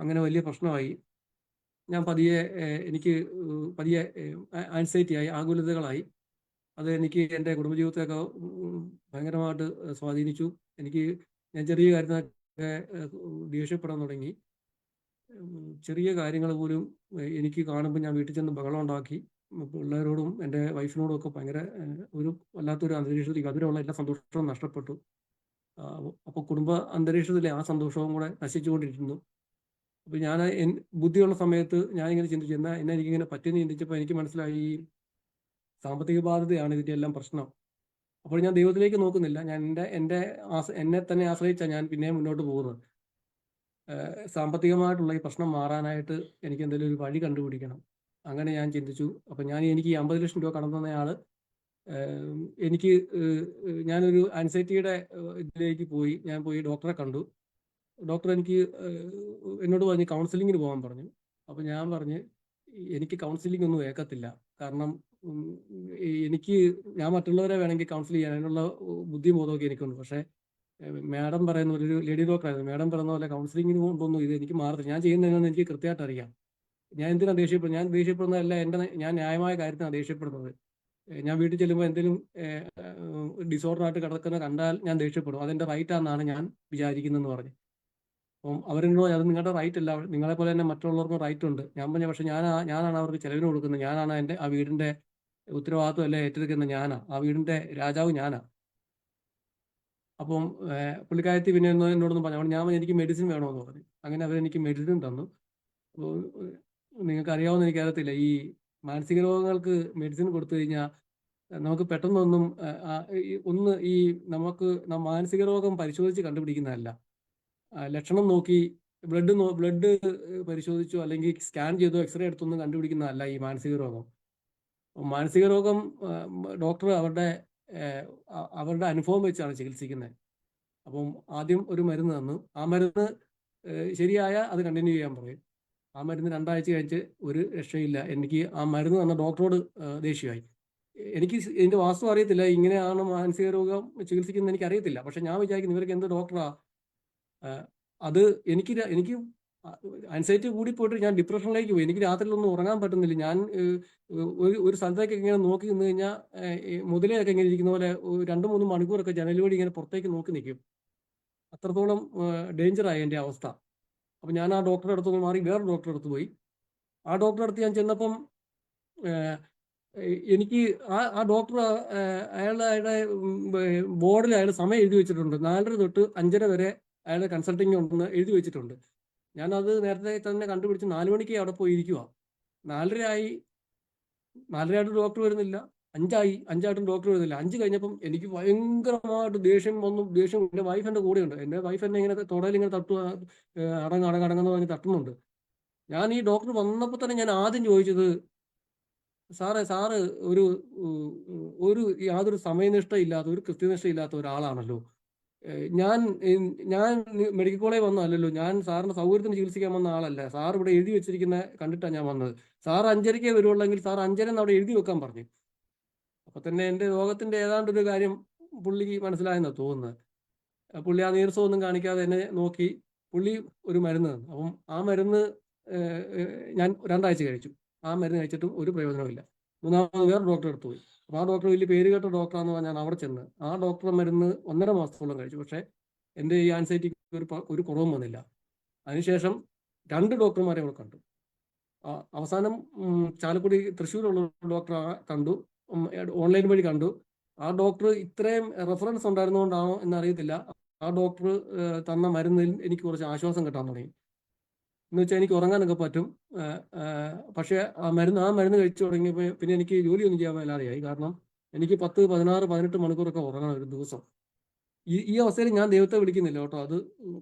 [SPEAKER 2] അങ്ങനെ വലിയ പ്രശ്നമായി. ഞാൻ എനിക്ക് പതിയെ ആൻസൈറ്റി ആയി, ആകുലതകളായി. അത് എനിക്ക് എൻ്റെ കുടുംബജീവിതത്തെയൊക്കെ ഭയങ്കരമായിട്ട് സ്വാധീനിച്ചു. ഞാൻ ചെറിയ കാര്യത്തിനൊക്കെ ദേഷ്യപ്പെടാൻ തുടങ്ങി. ചെറിയ കാര്യങ്ങൾ പോലും എനിക്ക് കാണുമ്പോൾ ഞാൻ വീട്ടിൽ ചെന്ന് ബഹളം ഉണ്ടാക്കി. പിള്ളേരോടും എൻ്റെ വൈഫിനോടും ഒക്കെ ഭയങ്കര ഒരു വല്ലാത്തൊരു അന്തരീക്ഷത്തിൽ അതിലുള്ള എല്ലാ സന്തോഷവും നഷ്ടപ്പെട്ടു. അപ്പോൾ കുടുംബ അന്തരീക്ഷത്തിലെ ആ സന്തോഷവും കൂടെ നശിച്ചുകൊണ്ടിരിക്കുന്നു. അപ്പോൾ ഞാൻ ബുദ്ധിയുള്ള സമയത്ത് ഞാനിങ്ങനെ ചിന്തിച്ചു, എന്നെ എനിക്കിങ്ങനെ പറ്റിയെന്ന് ചിന്തിച്ചപ്പോൾ എനിക്ക് മനസ്സിലായി ഈ സാമ്പത്തിക ബാധ്യതയാണ് ഇതിൻ്റെ എല്ലാം പ്രശ്നം. അപ്പോൾ ഞാൻ ദൈവത്തിലേക്ക് നോക്കുന്നില്ല. ഞാൻ എന്നെ തന്നെ ആശ്രയിച്ചാണ് ഞാൻ പിന്നെയും മുന്നോട്ട് പോകുന്നത്. സാമ്പത്തികമായിട്ടുള്ള ഈ പ്രശ്നം മാറാനായിട്ട് എനിക്ക് എന്തെങ്കിലും ഒരു വഴി കണ്ടുപിടിക്കണം. അങ്ങനെ ഞാൻ ചിന്തിച്ചു. അപ്പം എനിക്ക് ഈ 50 ലക്ഷം രൂപ കടം തന്നയാൾ ഞാനൊരു ആൻസൈറ്റിയുടെ ഇതിലേക്ക് പോയി. ഞാൻ പോയി ഡോക്ടറെ കണ്ടു. ഡോക്ടർ എന്നോട് പറഞ്ഞ് കൗൺസിലിങ്ങിന് പോകാൻ പറഞ്ഞു. അപ്പം ഞാൻ പറഞ്ഞ് എനിക്ക് കൗൺസിലിംഗ് ഒന്നും ഏക്കത്തില്ല. കാരണം ഞാൻ മറ്റുള്ളവരെ വേണമെങ്കിൽ കൗൺസിൽ ചെയ്യാൻ അതിനുള്ള ബുദ്ധിബോധമൊക്കെ എനിക്കുണ്ട്. പക്ഷേ മാഡം പറയുന്ന ഒരു ലേഡി ഡോക്ടറായിരുന്നു. മാഡം പറയുന്ന പോലെ കൗൺസിലിങ്ങിന് കൊണ്ടൊന്നും ഇത് എനിക്ക് മാറത്തില്ല. ഞാൻ ചെയ്യുന്നതെന്ന് എനിക്ക് കൃത്യമായിട്ട് അറിയാം. ഞാൻ എന്തിനാണ് ദേഷ്യപ്പെടുന്നത്? ഞാൻ ദേഷ്യപ്പെടുന്നതല്ല, ഞാൻ ന്യായമായ കാര്യത്തിനാണ് ദേഷ്യപ്പെടുന്നത്. ഞാൻ വീട്ടിൽ ചെല്ലുമ്പോൾ എന്തെങ്കിലും ഡിസോർഡർ ആയിട്ട് കിടക്കുന്ന കണ്ടാൽ ഞാൻ ദേഷ്യപ്പെടും. അതെന്റെ റൈറ്റ് ആണെന്നാണ് ഞാൻ വിചാരിക്കുന്നതെന്ന് പറഞ്ഞു. അപ്പം അവരെന്നോട് അത് നിങ്ങളുടെ റൈറ്റ് അല്ല, നിങ്ങളെ പോലെ തന്നെ മറ്റുള്ളവർക്കും റൈറ്റ് ഉണ്ട്. ഞാൻ പറഞ്ഞു, പക്ഷെ ഞാനാണ് അവർക്ക് ചെലവിന് കൊടുക്കുന്നത്, ഞാനാണ് ആ വീടിന്റെ ഉത്തരവാദിത്വം എല്ലാം ഏറ്റെടുക്കുന്നത്, ആ വീടിന്റെ രാജാവ് ഞാനാ. അപ്പം പുള്ളിക്കാരത്തി പിന്നെ എന്നോടൊന്നും പറഞ്ഞു. ഞാൻ എനിക്ക് മെഡിസിൻ വേണമെന്ന് പറഞ്ഞു. അങ്ങനെ അവരെനിക്ക് മെഡിസിൻ തന്നു. അപ്പോൾ നിങ്ങൾക്ക് അറിയാവുന്ന എനിക്കറിയത്തില്ല, ഈ മാനസിക രോഗങ്ങൾക്ക് മെഡിസിൻ കൊടുത്തു കഴിഞ്ഞാൽ നമുക്ക് പെട്ടെന്നൊന്നും നമുക്ക് മാനസിക രോഗം പരിശോധിച്ച് കണ്ടുപിടിക്കുന്നതല്ല. ലക്ഷണം നോക്കി ബ്ലഡ് പരിശോധിച്ചോ അല്ലെങ്കിൽ സ്കാൻ ചെയ്തോ എക്സ്റേ എടുത്തൊന്നും കണ്ടുപിടിക്കുന്നതല്ല ഈ മാനസിക രോഗം. മാനസിക രോഗം ഡോക്ടർ അവരുടെ അനുഭവം വെച്ചാണ് ചികിത്സിക്കുന്നത്. അപ്പം ആദ്യം ഒരു മരുന്ന് തന്നു. ആ മരുന്ന് ശരിയായ അത് കണ്ടിന്യൂ ചെയ്യാൻ പറയും. ആ മരുന്ന് 2 ആഴ്ച കഴിച്ച് ഒരു രക്ഷയില്ല. എനിക്ക് ആ മരുന്ന് തന്ന ഡോക്ടറോട് ദേഷ്യമായി. എനിക്ക് ഇതിന്റെ വാസ്തവം അറിയത്തില്ല, ഇങ്ങനെയാണ് മാനസിക രോഗം ചികിത്സിക്കുന്നത് എനിക്ക് അറിയത്തില്ല. പക്ഷെ ഞാൻ വിചാരിക്കുന്നു ഇവർക്ക് എന്ത് ഡോക്ടറാ അത്. എനിക്ക് ആൻസൈറ്റി കൂടി പോയിട്ട് ഞാൻ ഡിപ്രഷനിലേക്ക് പോയി. എനിക്ക് രാത്രിയിലൊന്നും ഉറങ്ങാൻ പറ്റുന്നില്ല. ഞാൻ ഒരു സ്ഥലത്തേക്ക് ഇങ്ങനെ നോക്കി നിന്ന് കഴിഞ്ഞാൽ മുതലയൊക്കെ ഇങ്ങനെ ഇരിക്കുന്ന പോലെ 2-3 മണിക്കൂറൊക്കെ ജനൽ വഴി ഇങ്ങനെ പുറത്തേക്ക് നോക്കി നിൽക്കും. അത്രത്തോളം ഡേഞ്ചറായി എൻ്റെ അവസ്ഥ. അപ്പം ഞാൻ ആ ഡോക്ടറെ അടുത്തൊന്ന് മാറി വേറെ ഡോക്ടറെ അടുത്ത് പോയി. ആ ഡോക്ടറെ അടുത്ത് ഞാൻ ചെന്നപ്പം എനിക്ക് ആ ഡോക്ടർ അയാളുടെ ബോർഡിൽ അയാൾ സമയം എഴുതി വെച്ചിട്ടുണ്ട്. 4:30 തൊട്ട് 5:30 വരെ അയാൾ കൺസൾട്ടിങ് ഉണ്ടെന്ന് എഴുതി വെച്ചിട്ടുണ്ട്. ഞാനത് നേരത്തെ തന്നെ കണ്ടുപിടിച്ച് 4 മണിക്ക് അവിടെ പോയി ഇരിക്കുക. 4:30 ആയി, 4:30 ആയിട്ട് ഡോക്ടർ വരുന്നില്ല. 5 ആയി, 5 ആയിട്ടും ഡോക്ടർ വരുന്നില്ല. 5 കഴിഞ്ഞപ്പം എനിക്ക് ഭയങ്കരമായിട്ട് ദേഷ്യം വന്നു. ദേഷ്യം, എൻ്റെ വൈഫ് എൻ്റെ കൂടെയുണ്ട്. എൻ്റെ വൈഫ് എന്നെ ഇങ്ങനെ തുടയിൽ ഇങ്ങനെ തട്ടുക, അടങ്ങെന്ന് പറഞ്ഞ് തട്ടുന്നുണ്ട്. ഞാൻ ഈ ഡോക്ടർ വന്നപ്പോൾ തന്നെ ഞാൻ ആദ്യം ചോദിച്ചത്, സാറ് ഒരു ഒരു യാതൊരു സമയനിഷ്ഠ ഇല്ലാത്ത, ഒരു കൃത്യനിഷ്ഠ ഇല്ലാത്ത ഒരാളാണല്ലോ. ഞാൻ ഞാൻ മെഡിക്കൽ കോളേജ് വന്നതല്ലല്ലോ. ഞാൻ സാറിന് സൗകര്യത്തിന് ചികിത്സിക്കാൻ വന്ന ആളല്ല. സാർ ഇവിടെ എഴുതി വെച്ചിരിക്കുന്ന കണ്ടിട്ടാണ് ഞാൻ വന്നത്. സാർ 5:30 വരുവുള്ളെങ്കിൽ സാർ 5:30 അവിടെ എഴുതി വെക്കാൻ പറഞ്ഞു. അപ്പൊ തന്നെ എൻ്റെ രോഗത്തിന്റെ ഏതാണ്ടൊരു കാര്യം പുള്ളിക്ക് മനസ്സിലായെന്നാണ് തോന്നുന്നത്. പുള്ളി ആ നീരസമൊന്നും കാണിക്കാതെ എന്നെ നോക്കി പുള്ളി ഒരു മരുന്ന് തന്നു. അപ്പം ആ മരുന്ന് ഞാൻ 2 ആഴ്ച കഴിച്ചു. ആ മരുന്ന് കഴിച്ചിട്ടും ഒരു പ്രയോജനമില്ല. മൂന്നാമത് വേറെ ഡോക്ടറെ അടുത്ത് പോയി. അപ്പോൾ ആ ഡോക്ടർ വലിയ പേര് കേട്ട ഡോക്ടറാണെന്ന് പറഞ്ഞാൽ അവിടെ ചെന്ന് ആ ഡോക്ടറെ മരുന്ന് 1.5 മാസത്തോളം കഴിച്ചു. പക്ഷേ എൻ്റെ ഈ ആൻസൈറ്റിക്ക് ഒരു കുറവും വന്നില്ല. അതിനുശേഷം 2 ഡോക്ടർമാരെ അവിടെ കണ്ടു. അവസാനം ചാലക്കുടി തൃശ്ശൂരുള്ള ഡോക്ടറെ കണ്ടു. ഓൺലൈൻ വഴി കണ്ടു. ആ ഡോക്ടർ ഇത്രയും റെഫറൻസ് ഉണ്ടായിരുന്നുകൊണ്ടാണോ എന്നറിയത്തില്ല, ആ ഡോക്ടർ തന്ന മരുന്നിൽ എനിക്ക് കുറച്ച് ആശ്വാസം കിട്ടാൻ തുടങ്ങി. എന്ന് വെച്ചാൽ എനിക്ക് ഉറങ്ങാനൊക്കെ പറ്റും. പക്ഷേ ആ മരുന്ന് കഴിച്ചു തുടങ്ങിയപ്പോൾ പിന്നെ എനിക്ക് ജോലിയൊന്നും ചെയ്യാൻ മേലാതെയായി. കാരണം എനിക്ക് 10, 16, 18 മണിക്കൂറൊക്കെ ഉറങ്ങണം ഒരു ദിവസം. ഈ അവസ്ഥയിൽ ഞാൻ ദൈവത്തെ വിളിക്കുന്നില്ല കേട്ടോ. അത്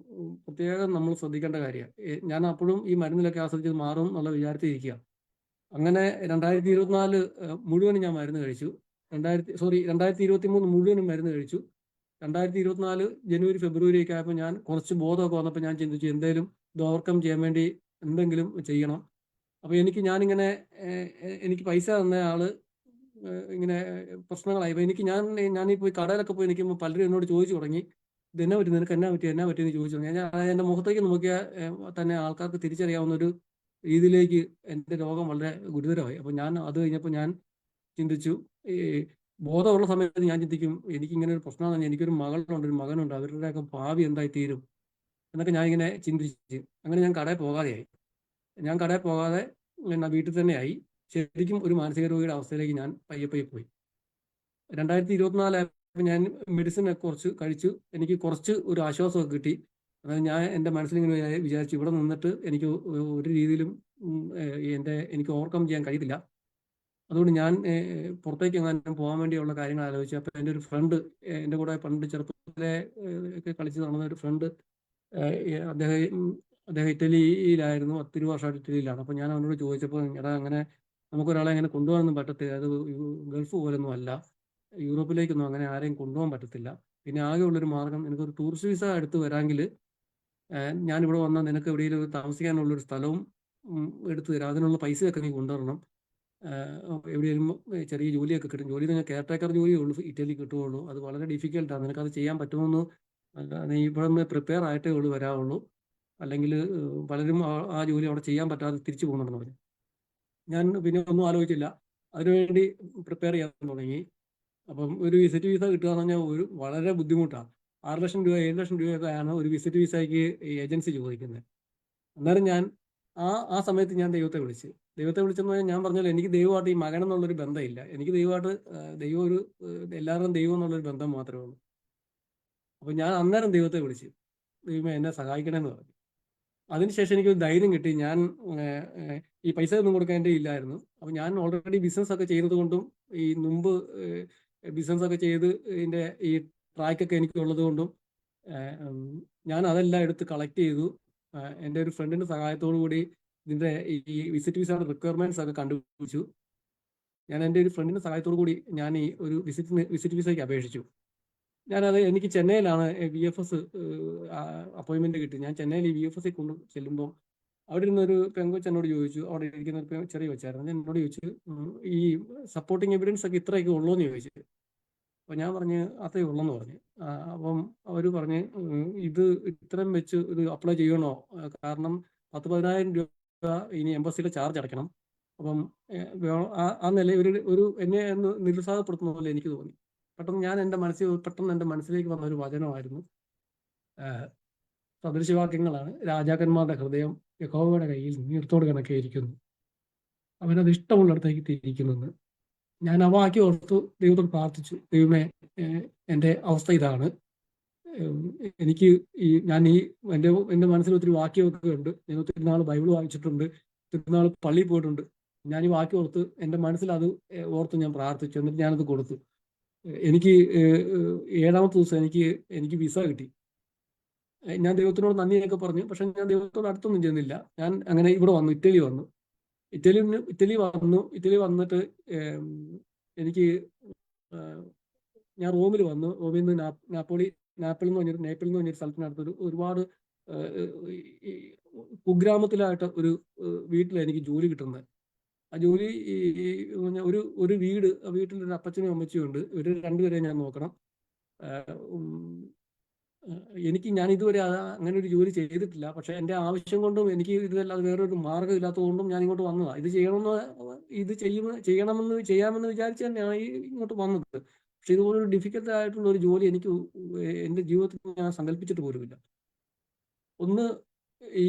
[SPEAKER 2] പ്രത്യേകം നമ്മൾ ശ്രദ്ധിക്കേണ്ട കാര്യമാണ്. ഞാൻ അപ്പോഴും ഈ മരുന്നിലൊക്കെ ആശ്രയിച്ച് മാറും എന്നുള്ള വിചാരത്തിൽ ഇരിക്കുക. അങ്ങനെ 2024 മുഴുവനും ഞാൻ മരുന്ന് കഴിച്ചു. 2023 മുഴുവനും മരുന്ന് കഴിച്ചു. 2024 ജനുവരി ഫെബ്രുവരി ഒക്കെ ആയപ്പോൾ ഞാൻ കുറച്ച് ബോധമൊക്കെ വന്നപ്പോൾ ഞാൻ ചിന്തിച്ചു എന്തെങ്കിലും ഇത് ഓവർകം ചെയ്യാൻ വേണ്ടി എന്തെങ്കിലും ചെയ്യണം. അപ്പോൾ ഞാനിങ്ങനെ എനിക്ക് പൈസ തന്ന ആള് ഇങ്ങനെ പ്രശ്നങ്ങളായി. അപ്പോൾ ഞാനീ പോയി കടയിലൊക്കെ പോയി നിൽക്കുമ്പോൾ പലരും എന്നോട് ചോദിച്ചു തുടങ്ങി, ഇത് എന്നാ പറ്റി, നിനക്ക് എന്നാ പറ്റിയെന്ന് ചോദിച്ചു തുടങ്ങി. ഞാൻ എൻ്റെ മുഖത്തേക്ക് നോക്കിയാൽ തന്നെ ആൾക്കാർക്ക് തിരിച്ചറിയാവുന്ന ഒരു രീതിയിലേക്ക് എൻ്റെ രോഗം വളരെ ഗുരുതരമായി. അപ്പോൾ ഞാൻ അത് കഴിഞ്ഞപ്പോൾ ഞാൻ ചിന്തിച്ചു, ഈ ബോധമുള്ള സമയത്ത് ഞാൻ ചിന്തിക്കും എനിക്കിങ്ങനെ ഒരു പ്രശ്നമാണ്, എനിക്കൊരു മകളുണ്ട്, ഒരു മകനുണ്ട്, അവരുടെയൊക്കെ ഭാവി എന്തായി തീരും എന്നൊക്കെ ഞാൻ ഇങ്ങനെ ചിന്തിച്ച് അങ്ങനെ ഞാൻ കടയിൽ പോകാതെയായി. ഞാൻ കടയിൽ പോകാതെ വീട്ടിൽ തന്നെയായി. ശരിക്കും ഒരു മാനസിക രോഗിയുടെ അവസ്ഥയിലേക്ക് ഞാൻ പയ്യെ പോയി. 2024 ഞാൻ മെഡിസിനെ കുറച്ച് കഴിച്ചു. എനിക്ക് കുറച്ച് ഒരു ആശ്വാസമൊക്കെ കിട്ടി. അതായത് ഞാൻ എൻ്റെ മനസ്സിലിങ്ങനെ വിചാരിച്ചു, ഇവിടെ നിന്നിട്ട് എനിക്ക് ഒരു രീതിയിലും എനിക്ക് ഓവർകം ചെയ്യാൻ കഴിയത്തില്ല. അതുകൊണ്ട് ഞാൻ പുറത്തേക്ക് എങ്ങാനും പോകാൻ വേണ്ടിയുള്ള കാര്യങ്ങൾ ആലോചിച്ചു. അപ്പോൾ എൻ്റെ ഒരു ഫ്രണ്ട്, എൻ്റെ കൂടെ പണ്ട് ചെറുപ്പത്തിലെ ഒക്കെ കളിച്ച് നടന്ന ഒരു ഫ്രണ്ട്, അദ്ദേഹം ഇറ്റലിയിലായിരുന്നു. 10 വർഷമായിട്ട് ഇറ്റലിയിലാണ്. അപ്പോൾ ഞാൻ അവനോട് ചോദിച്ചപ്പോൾ, എടാ അങ്ങനെ നമുക്കൊരാളെ അങ്ങനെ കൊണ്ടുപോകാനൊന്നും പറ്റത്തില്ല, അത് ഗൾഫ് പോലൊന്നും അല്ല, യൂറോപ്പിലേക്കൊന്നും അങ്ങനെ ആരെയും കൊണ്ടുപോകാൻ പറ്റത്തില്ല. പിന്നെ ആകെ ഉള്ളൊരു മാർഗം, എനിക്കൊരു ടൂറിസ്റ്റ് വിസ എടുത്ത് വരാമെങ്കിൽ ഞാനിവിടെ വന്നാൽ നിനക്ക് എവിടെയെങ്കിലും താമസിക്കാനുള്ളൊരു സ്ഥലവും എടുത്തു തരാം, അതിനുള്ള പൈസയൊക്കെ നീ കൊണ്ടുവരണം, എവിടെയും ചെറിയ ജോലിയൊക്കെ കിട്ടും. ജോലി നിങ്ങൾ കെയർ ടേക്കർ ജോലിയേ ഉള്ളൂ ഇറ്റലി കിട്ടുകയുള്ളൂ. അത് വളരെ ഡിഫിക്കൽട്ടാണ്, നിനക്കത് ചെയ്യാൻ പറ്റുമെന്ന് നീ ഇവിടെ നിന്ന് പ്രിപ്പയർ ആയിട്ടേ ഉള്ളൂ വരാവുള്ളൂ, അല്ലെങ്കിൽ പലരും ആ ജോലി അവിടെ ചെയ്യാൻ പറ്റാതെ തിരിച്ചു പോകുന്നുണ്ടെന്ന് പറഞ്ഞു. ഞാൻ പിന്നെ ഒന്നും ആലോചിച്ചില്ല, അതിനുവേണ്ടി പ്രിപ്പയർ ചെയ്യാൻ തുടങ്ങി. അപ്പം ഒരു വിസിറ്റ് വിസ കിട്ടുക എന്ന് പറഞ്ഞാൽ വളരെ ബുദ്ധിമുട്ടാണ്. 6 ലക്ഷം രൂപ 7 ലക്ഷം രൂപയൊക്കെയാണ് ഒരു വിസിറ്റ് വിസയ്ക്ക് ഏജൻസി ചോദിക്കുന്നത്. അന്നേരം ഞാൻ ആ സമയത്ത് ഞാൻ ദൈവത്തെ വിളിച്ചെന്ന് പറഞ്ഞാൽ, ഞാൻ പറഞ്ഞല്ലോ എനിക്ക് ദൈവമായിട്ട് ഈ മകൻ എന്നുള്ളൊരു ബന്ധമില്ല. എനിക്ക് ദൈവമായിട്ട് ദൈവം എല്ലാവരുടെയും ദൈവം എന്നുള്ളൊരു ബന്ധം മാത്രമേ ഉള്ളൂ. അപ്പോൾ ഞാൻ അന്നേരം ദൈവത്തെ വിളിച്ചു, ദൈവമേ എന്നെ സഹായിക്കണമെന്ന് പറഞ്ഞു. അതിനുശേഷം എനിക്കൊരു ധൈര്യം കിട്ടി. ഞാൻ ഈ പൈസ ഒന്നും കൊടുക്കാൻ എൻ്റെ ഇല്ലായിരുന്നു. അപ്പോൾ ഞാൻ ഓൾറെഡി ബിസിനസ്സൊക്കെ ചെയ്യുന്നത് കൊണ്ടും ഈ മുമ്പ് ബിസിനസ്സൊക്കെ ചെയ്ത് ഇതിൻ്റെ ഈ ട്രാക്കൊക്കെ എനിക്കുള്ളത് കൊണ്ടും ഞാൻ അതെല്ലാം എടുത്ത് കളക്ട് ചെയ്തു. എൻ്റെ ഒരു ഫ്രണ്ടിൻ്റെ സഹായത്തോടു കൂടി ഇതിൻ്റെ ഈ വിസിറ്റ് വിസയുടെ റിക്വയർമെൻറ്റ്സ് ഒക്കെ കണ്ടുപിടിച്ചു. ഞാൻ എൻ്റെ ഒരു ഫ്രണ്ടിൻ്റെ സഹായത്തോടു കൂടി ഞാൻ ഈ ഒരു വിസിറ്റ് വിസയ്ക്ക് അപേക്ഷിച്ചു. എനിക്ക് ചെന്നൈയിലാണ് VFS അപ്പോയിൻമെൻറ്റ് കിട്ടി. ഞാൻ ചെന്നൈയിൽ ഈ VFS കൊണ്ട് ചെല്ലുമ്പോൾ അവിടെ ഇരുന്നൊരു പെങ്കൊച്ച് എന്നോട് ചോദിച്ചു, അവിടെ ഇരിക്കുന്ന ഒരു ചെറിയ വെച്ചായിരുന്നു, എന്നോട് ചോദിച്ചു ഈ സപ്പോർട്ടിങ് എവിഡൻസ് ഒക്കെ ഇത്രയൊക്കെ ഉള്ളൂ എന്ന് ചോദിച്ചു. അപ്പോൾ ഞാൻ പറഞ്ഞ് അത്രയേ ഉള്ളെന്ന് പറഞ്ഞു. അപ്പം അവർ പറഞ്ഞ് ഇത് ഇത്രയും വെച്ച് ഇത് അപ്ലൈ ചെയ്യണോ, കാരണം 10,000-10,000 രൂപ ഇനി എംബസിയിലെ ചാർജ് അടയ്ക്കണം. അപ്പം ആ നിലയിൽ എന്നെ ഒന്ന് നിരുത്സാഹപ്പെടുത്തുന്ന പോലെ എനിക്ക് തോന്നി. പെട്ടെന്ന് എൻ്റെ മനസ്സിലേക്ക് വന്ന ഒരു വചനമായിരുന്നു, സദൃശവാക്യങ്ങളാണ്, രാജാക്കന്മാരുടെ ഹൃദയം യഹോവയുടെ കയ്യിൽ നീർത്തോട് കണക്കെ ഇരിക്കുന്നു, അവനത് ഇഷ്ടമുള്ളിടത്തേക്ക് തിരിക്കുന്നെന്ന്. ഞാൻ ആ വാക്യം ഓർത്തു ദൈവത്തോട് പ്രാർത്ഥിച്ചു, ദൈവമേ, എൻ്റെ അവസ്ഥ ഇതാണ്. ഉം, എനിക്ക് എൻ്റെ മനസ്സിൽ ഒത്തിരി വാക്യമൊക്കെ ഉണ്ട്. ഞാൻ ഒത്തിരി നാൾ ബൈബിൾ വായിച്ചിട്ടുണ്ട്, ഒത്തിരി നാൾ പള്ളിയിൽ പോയിട്ടുണ്ട്. ഞാൻ ഈ വാക്യം ഓർത്ത് എൻ്റെ മനസ്സിൽ അത് ഓർത്ത് ഞാൻ പ്രാർത്ഥിച്ചു. എന്നിട്ട് ഞാനത് കൊടുത്തു. എനിക്ക് ഏഴാമത്തെ ദിവസം എനിക്ക് വിസ കിട്ടി. ഞാൻ ദൈവത്തിനോട് നന്ദിയൊക്കെ പറഞ്ഞു. പക്ഷെ ഞാൻ ദൈവത്തോട് അടുത്തൊന്നും ചെന്നില്ല. ഞാൻ അങ്ങനെ ഇവിടെ വന്നു, ഇറ്റലി വന്നു. ഇറ്റലി വന്നിട്ട് എനിക്ക് ഞാൻ റോമിൽ വന്നു. റോമിൽ നിന്ന് നാപ്പിൾ എന്ന് പറഞ്ഞൊരു സ്ഥലത്തിനടുത്തൊരു ഒരുപാട് ഈ കുഗ്രാമത്തിലായിട്ട് ഒരു വീട്ടിലാണ് എനിക്ക് ജോലി കിട്ടുന്നത്. ആ ജോലി ഒരു വീട്, ആ വീട്ടിൽ ഒരു അപ്പച്ചനും അമ്മച്ചിയും ഉണ്ട്. ഇവർ രണ്ടുപേരെ ഞാൻ നോക്കണം. ഞാൻ ഇതുവരെ അങ്ങനെ ഒരു ജോലി ചെയ്തിട്ടില്ല. പക്ഷെ എൻ്റെ ആവശ്യം കൊണ്ടും എനിക്ക് ഇതല്ലാതെ വേറൊരു മാർഗ്ഗം ഇല്ലാത്തതുകൊണ്ടും ഞാൻ ഇങ്ങോട്ട് വന്നതാണ്. ചെയ്യാമെന്ന് വിചാരിച്ച് തന്നെയാണ് ഇങ്ങോട്ട് വന്നത്. പക്ഷെ ഇതുപോലൊരു ഡിഫിക്കൽട്ട് ആയിട്ടുള്ള ഒരു ജോലി എനിക്ക് എൻ്റെ ജീവിതത്തിൽ ഞാൻ സങ്കല്പിച്ചിട്ട് പോലുമില്ല.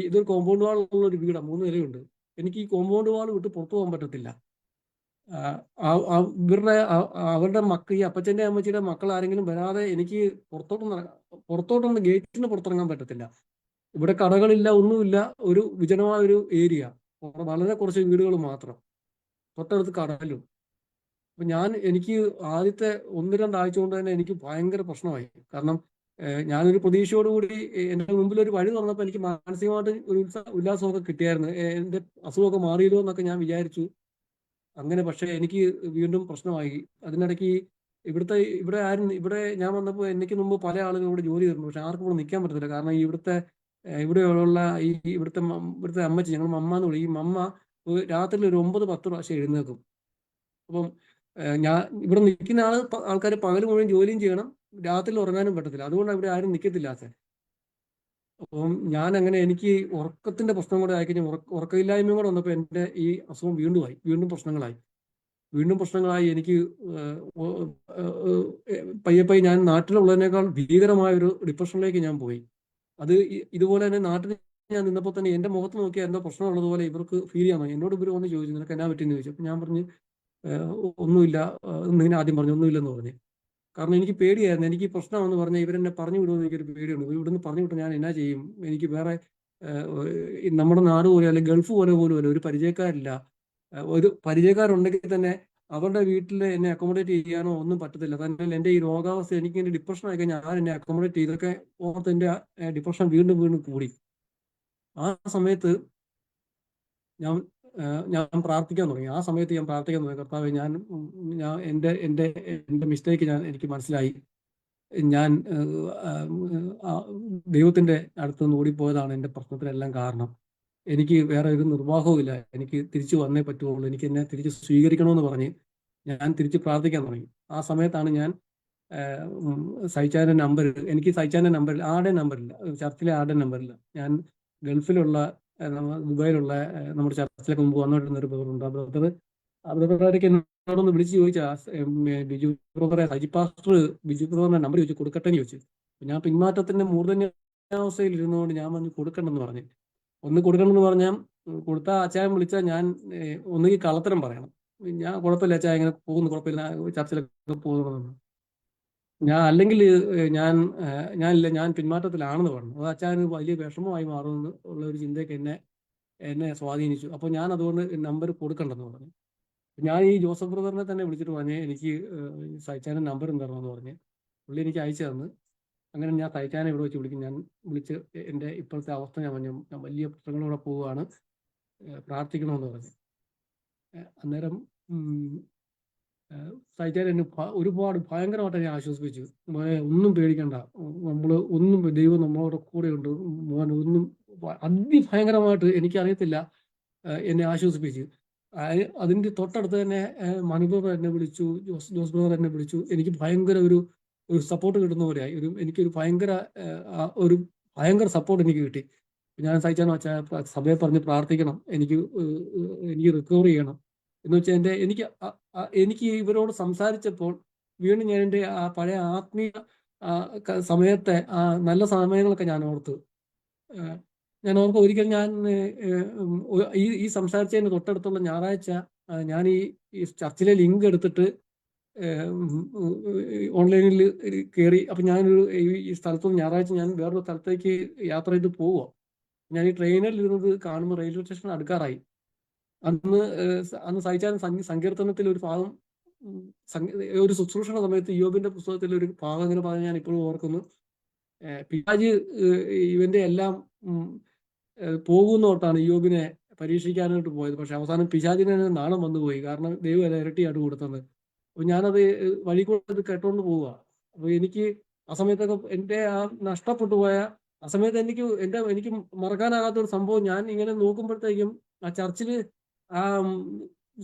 [SPEAKER 2] ഇതൊരു കോമ്പൗണ്ട് വാളുള്ള ഒരു വീടാണ്, 3 നിലയുണ്ട്. എനിക്ക് ഈ കോമ്പൗണ്ട് വാൾ വിട്ട് പുറത്തു പോകാൻ പറ്റത്തില്ല. അവരുടെ മക്കൾ, ഈ അപ്പച്ചന്റെ അമ്മച്ചിയുടെ മക്കൾ ആരെങ്കിലും വരാതെ എനിക്ക് പുറത്തോട്ടൊന്ന് ഗേറ്റിന് പുറത്തിറങ്ങാൻ പറ്റത്തില്ല. ഇവിടെ കടകളില്ല, ഒന്നുമില്ല. ഒരു വിജനമായ ഒരു ഏരിയ, വളരെ കുറച്ച് വീടുകൾ മാത്രം, തൊട്ടടുത്ത് കടലും. അപ്പൊ എനിക്ക് ആദ്യത്തെ 1-2 ആഴ്ച കൊണ്ട് തന്നെ എനിക്ക് ഭയങ്കര പ്രശ്നമായി. കാരണം ഞാനൊരു പ്രതീക്ഷയോടുകൂടി എൻ്റെ മുമ്പിൽ ഒരു വഴി തുറന്നപ്പോൾ എനിക്ക് മാനസികമായിട്ട് ഒരു ഉല്ലാസമൊക്കെ കിട്ടിയായിരുന്നു. എൻ്റെ അസുഖമൊക്കെ മാറിയല്ലോ എന്നൊക്കെ ഞാൻ വിചാരിച്ചു. അങ്ങനെ. പക്ഷെ എനിക്ക് വീണ്ടും പ്രശ്നമായി. അതിനിടയ്ക്ക് ഇവിടെ ഞാൻ വന്നപ്പോൾ എനിക്ക് മുമ്പ് പല ആളുകളും ഇവിടെ ജോലി ചെയ്തിട്ടുണ്ട്. പക്ഷെ ആർക്കും ഇവിടെ നിൽക്കാൻ പറ്റത്തില്ല. കാരണം ഇവിടെയുള്ള ഇവിടുത്തെ അമ്മച്ചി, ഞങ്ങൾ മമ്മ എന്ന് വിളിക്കും. മമ്മ രാത്രി ഒരു 9-10 പ്രാവശ്യം എഴുന്നേക്കും. അപ്പം ഞാൻ ഇവിടെ നിൽക്കുന്ന ആൾക്കാർ പകൽ മുഴുവൻ ജോലിയും ചെയ്യണം, രാത്രി ഉറങ്ങാനും പറ്റത്തില്ല. അതുകൊണ്ടാണ് ഇവിടെ ആരും നിൽക്കത്തില്ലാത്ത. അപ്പം എനിക്ക് ഉറക്കത്തിന്റെ പ്രശ്നം കൂടെ ആയിക്കഴിഞ്ഞാൽ, ഉറക്കമില്ലായ്മയും കൂടെ വന്നപ്പോൾ എൻ്റെ ഈ അസുഖം വീണ്ടും പ്രശ്നങ്ങളായി. എനിക്ക് പയ്യെ ഞാൻ നാട്ടിലുള്ളതിനേക്കാൾ ഭീകരമായ ഒരു ഡിപ്രഷനിലേക്ക് ഞാൻ പോയി. അത് ഇതുപോലെ തന്നെ നാട്ടിൽ ഞാൻ നിന്നപ്പോൾ തന്നെ എൻ്റെ മുഖത്ത് നോക്കിയാൽ എന്തോ പ്രശ്നമുള്ളതുപോലെ ഇവർക്ക് ഫീൽ ചെയ്യാൻ തുടങ്ങി. എന്നോട് ഇവർ വന്ന് ചോദിച്ചു, നിനക്ക് എന്നാ പറ്റിയെന്ന് ചോദിച്ചു. അപ്പം ഞാൻ പറഞ്ഞു, ഒന്നുമില്ല. ഇങ്ങനെ ആദ്യം പറഞ്ഞു, ഒന്നുമില്ലെന്ന് പറഞ്ഞു. കാരണം എനിക്ക് പേടിയായിരുന്നു. എനിക്ക് പ്രശ്നമെന്ന് പറഞ്ഞാൽ ഇവരെന്നെ പറഞ്ഞു വിടുമെന്ന് എനിക്കൊരു പേടിയുണ്ട്. ഇവിടുന്ന് പറഞ്ഞു വിട്ട് ഞാൻ എന്നാ ചെയ്യും? എനിക്ക് വേറെ നമ്മുടെ നാട് പോലെ, അല്ലെങ്കിൽ ഗൾഫ് പോലും അല്ല, ഒരു പരിചയക്കാരില്ല. ഒരു പരിചയക്കാരുണ്ടെങ്കിൽ തന്നെ അവരുടെ വീട്ടിൽ എന്നെ അക്കോമഡേറ്റ് ചെയ്യാനോ ഒന്നും പറ്റത്തില്ല. തന്നെ എൻ്റെ ഈ രോഗാവസ്ഥ, എനിക്ക് എൻ്റെ ഡിപ്രഷൻ ആയി കഴിഞ്ഞാൽ ഞാൻ എന്നെ അക്കോമഡേറ്റ് ചെയ്തൊക്കെ ഓർത്ത് എൻ്റെ ഡിപ്രഷൻ വീണ്ടും കൂടി. ആ സമയത്ത് ഞാൻ പ്രാർത്ഥിക്കാൻ തുടങ്ങി. കർത്താവേ, എൻ്റെ മിസ്റ്റേക്ക് എനിക്ക് മനസ്സിലായി. ഞാൻ ദൈവത്തിന്റെ അടുത്ത് നിന്ന് ഓടിപ്പോയതാണ് എൻ്റെ പ്രശ്നത്തിനെല്ലാം കാരണം. എനിക്ക് വേറെ ഒരു നിർവാഹവും. എനിക്ക് തിരിച്ചു വന്നേ പറ്റുള്ളൂ. എനിക്ക് എന്നെ തിരിച്ച് സ്വീകരിക്കണമെന്ന് പറഞ്ഞ് ഞാൻ തിരിച്ച് പ്രാർത്ഥിക്കാൻ തുടങ്ങി. ആ സമയത്താണ് ഞാൻ സൈച്ചാന്റെ നമ്പർ, എനിക്ക് സൈച്ചാന്റെ നമ്പറില്ല, ആരുടെ നമ്പറില്ല, ചർച്ചിലെ ആരുടെ നമ്പറില്ല. ഞാൻ ഗൾഫിലുള്ള ദുബായിലുള്ള നമ്മുടെ ചർച്ചിലേക്ക് മുമ്പ് വന്നുകൊണ്ടിരുന്ന ഒരു ബ്രദറുണ്ട്. ആ ബ്രദറിലേക്ക് എന്നോടൊന്ന് വിളിച്ച് ചോദിച്ചാ, ബിജു ബ്രദറെ, ബിജു ബ്രദറിന്റെ നമ്പർ ചോദിച്ചു, കൊടുക്കട്ടെ എന്ന് ചോദിച്ചു. ഞാൻ പിന്മാറ്റത്തിന്റെ മൂർധന്യാവസ്ഥയിൽ ഇരുന്നുകൊണ്ട് ഞാൻ പറഞ്ഞു കൊടുക്കണ്ടെന്ന് പറഞ്ഞു. കൊടുക്കണമെന്ന് പറഞ്ഞാൽ, കൊടുത്ത അച്ചായൻ വിളിച്ചാൽ ഞാൻ ഒന്നുകിൽ കള്ളത്തരം പറയണം. ഞാൻ കുഴപ്പമില്ല അച്ചായ, ഇങ്ങനെ പോകുന്നു, കുഴപ്പമില്ല, ചർച്ചിലൊക്കെ പോകുന്നു. അല്ലെങ്കിൽ ഞാൻ പിന്മാറ്റത്തിലാണെന്ന് പറഞ്ഞു. അത് അച്ചായന് വലിയ വിഷമമായി മാറുമെന്ന് ഉള്ള ഒരു ചിന്തയൊക്കെ എന്നെ സ്വാധീനിച്ചു. അപ്പോൾ ഞാൻ അതുകൊണ്ട് നമ്പർ കൊടുക്കണ്ടെന്ന് പറഞ്ഞു. ഞാൻ ഈ ജോസഫ് ബ്രദറിനെ തന്നെ വിളിച്ചിട്ട് പറഞ്ഞ്, എനിക്ക് സൈച്ചാന്റെ നമ്പർ തരണമെന്ന് പറഞ്ഞ് പുള്ളി എനിക്ക് അയച്ചു തന്നു. അങ്ങനെ ഞാൻ സൈച്ചാനെ ഇവിടെ വെച്ച് വിളിക്കും. ഞാൻ വിളിച്ച് എൻ്റെ ഇപ്പോഴത്തെ അവസ്ഥ ഞാൻ പറഞ്ഞു, ഞാൻ വലിയ പ്രശ്നങ്ങളോടെ പോവുകയാണ്, പ്രാർത്ഥിക്കണമെന്ന് പറഞ്ഞു. അന്നേരം സൈറ്റാൻ എന്നെ ഒരുപാട് ഭയങ്കരമായിട്ട് എന്നെ ആശ്വസിപ്പിച്ചു. ഒന്നും പേടിക്കണ്ട, ദൈവം നമ്മളോട് കൂടെയുണ്ട് മോൻ, ഒന്നും അതിഭയങ്കരമായിട്ട്, എനിക്കറിയത്തില്ല, എന്നെ ആശ്വസിപ്പിച്ചു. അതിൻ്റെ തൊട്ടടുത്ത് തന്നെ മനു ബ്രദർ എന്നെ വിളിച്ചു, ജോസ് ബ്രദർ എന്നെ വിളിച്ചു. എനിക്ക് ഭയങ്കര ഒരു സപ്പോർട്ട് കിട്ടുന്ന പോലെയായി. എനിക്കൊരു ഭയങ്കര സപ്പോർട്ട് എനിക്ക് കിട്ടി. ഞാൻ സഹിച്ചാന്ന് വെച്ചാൽ സഭയെ പറഞ്ഞ് പ്രാർത്ഥിക്കണം, എനിക്ക് റിക്കവർ ചെയ്യണം എന്ന് വെച്ചാൽ എനിക്ക് ഇവരോട് സംസാരിച്ചപ്പോൾ വീണ്ടും ഞാൻ എൻ്റെ ആ പഴയ ആത്മീയ സമയത്തെ ആ നല്ല സമയങ്ങളൊക്കെ ഞാൻ ഓർത്തു. ഒരിക്കൽ ഞാൻ ഈ സംസാരിച്ചതിന് തൊട്ടടുത്തുള്ള ഞായറാഴ്ച ഞാൻ ഈ ചർച്ചിലെ ലിങ്ക് എടുത്തിട്ട് ഓൺലൈനിൽ കയറി. അപ്പം ഞാനൊരു ഈ സ്ഥലത്തുനിന്ന് ഞായറാഴ്ച ഞാൻ വേറൊരു സ്ഥലത്തേക്ക് യാത്ര ചെയ്ത് പോവുക. ഞാൻ ഈ ട്രെയിനിൽ ഇരുന്നത് കാണുമ്പോൾ റെയിൽവേ സ്റ്റേഷൻ അടുക്കാറായി. അന്ന് സഹിച്ചാൽ സങ്കീർത്തനത്തിൽ ഒരു ഭാഗം, ഒരു ശുശ്രൂഷയുടെ സമയത്ത് യോബിന്റെ പുസ്തകത്തിൽ ഒരു ഭാഗം ഇങ്ങനെ പറഞ്ഞ് ഞാൻ ഇപ്പോഴും ഓർക്കുന്നു. പിശാച് ഇവന്റെ എല്ലാം പോകുന്നോട്ടാണ് യോബിനെ പരീക്ഷിക്കാനായിട്ട് പോയത്. പക്ഷെ അവസാനം പിശാചിന് നാണം വന്നുപോയി. കാരണം ദൈവം അല്ല ഇരട്ടിയായിട്ട് കൊടുത്തത്. അപ്പൊ ഞാനത് വഴി കൂടെ കേട്ടോണ്ട് പോവുക. അപ്പൊ എനിക്ക് ആ സമയത്തൊക്കെ എൻ്റെ ആ നഷ്ടപ്പെട്ടു പോയ ആ സമയത്ത് എനിക്ക് മറക്കാനാകാത്ത ഒരു സംഭവം, ഞാൻ ഇങ്ങനെ നോക്കുമ്പോഴത്തേക്കും ആ ചർച്ചില് ആ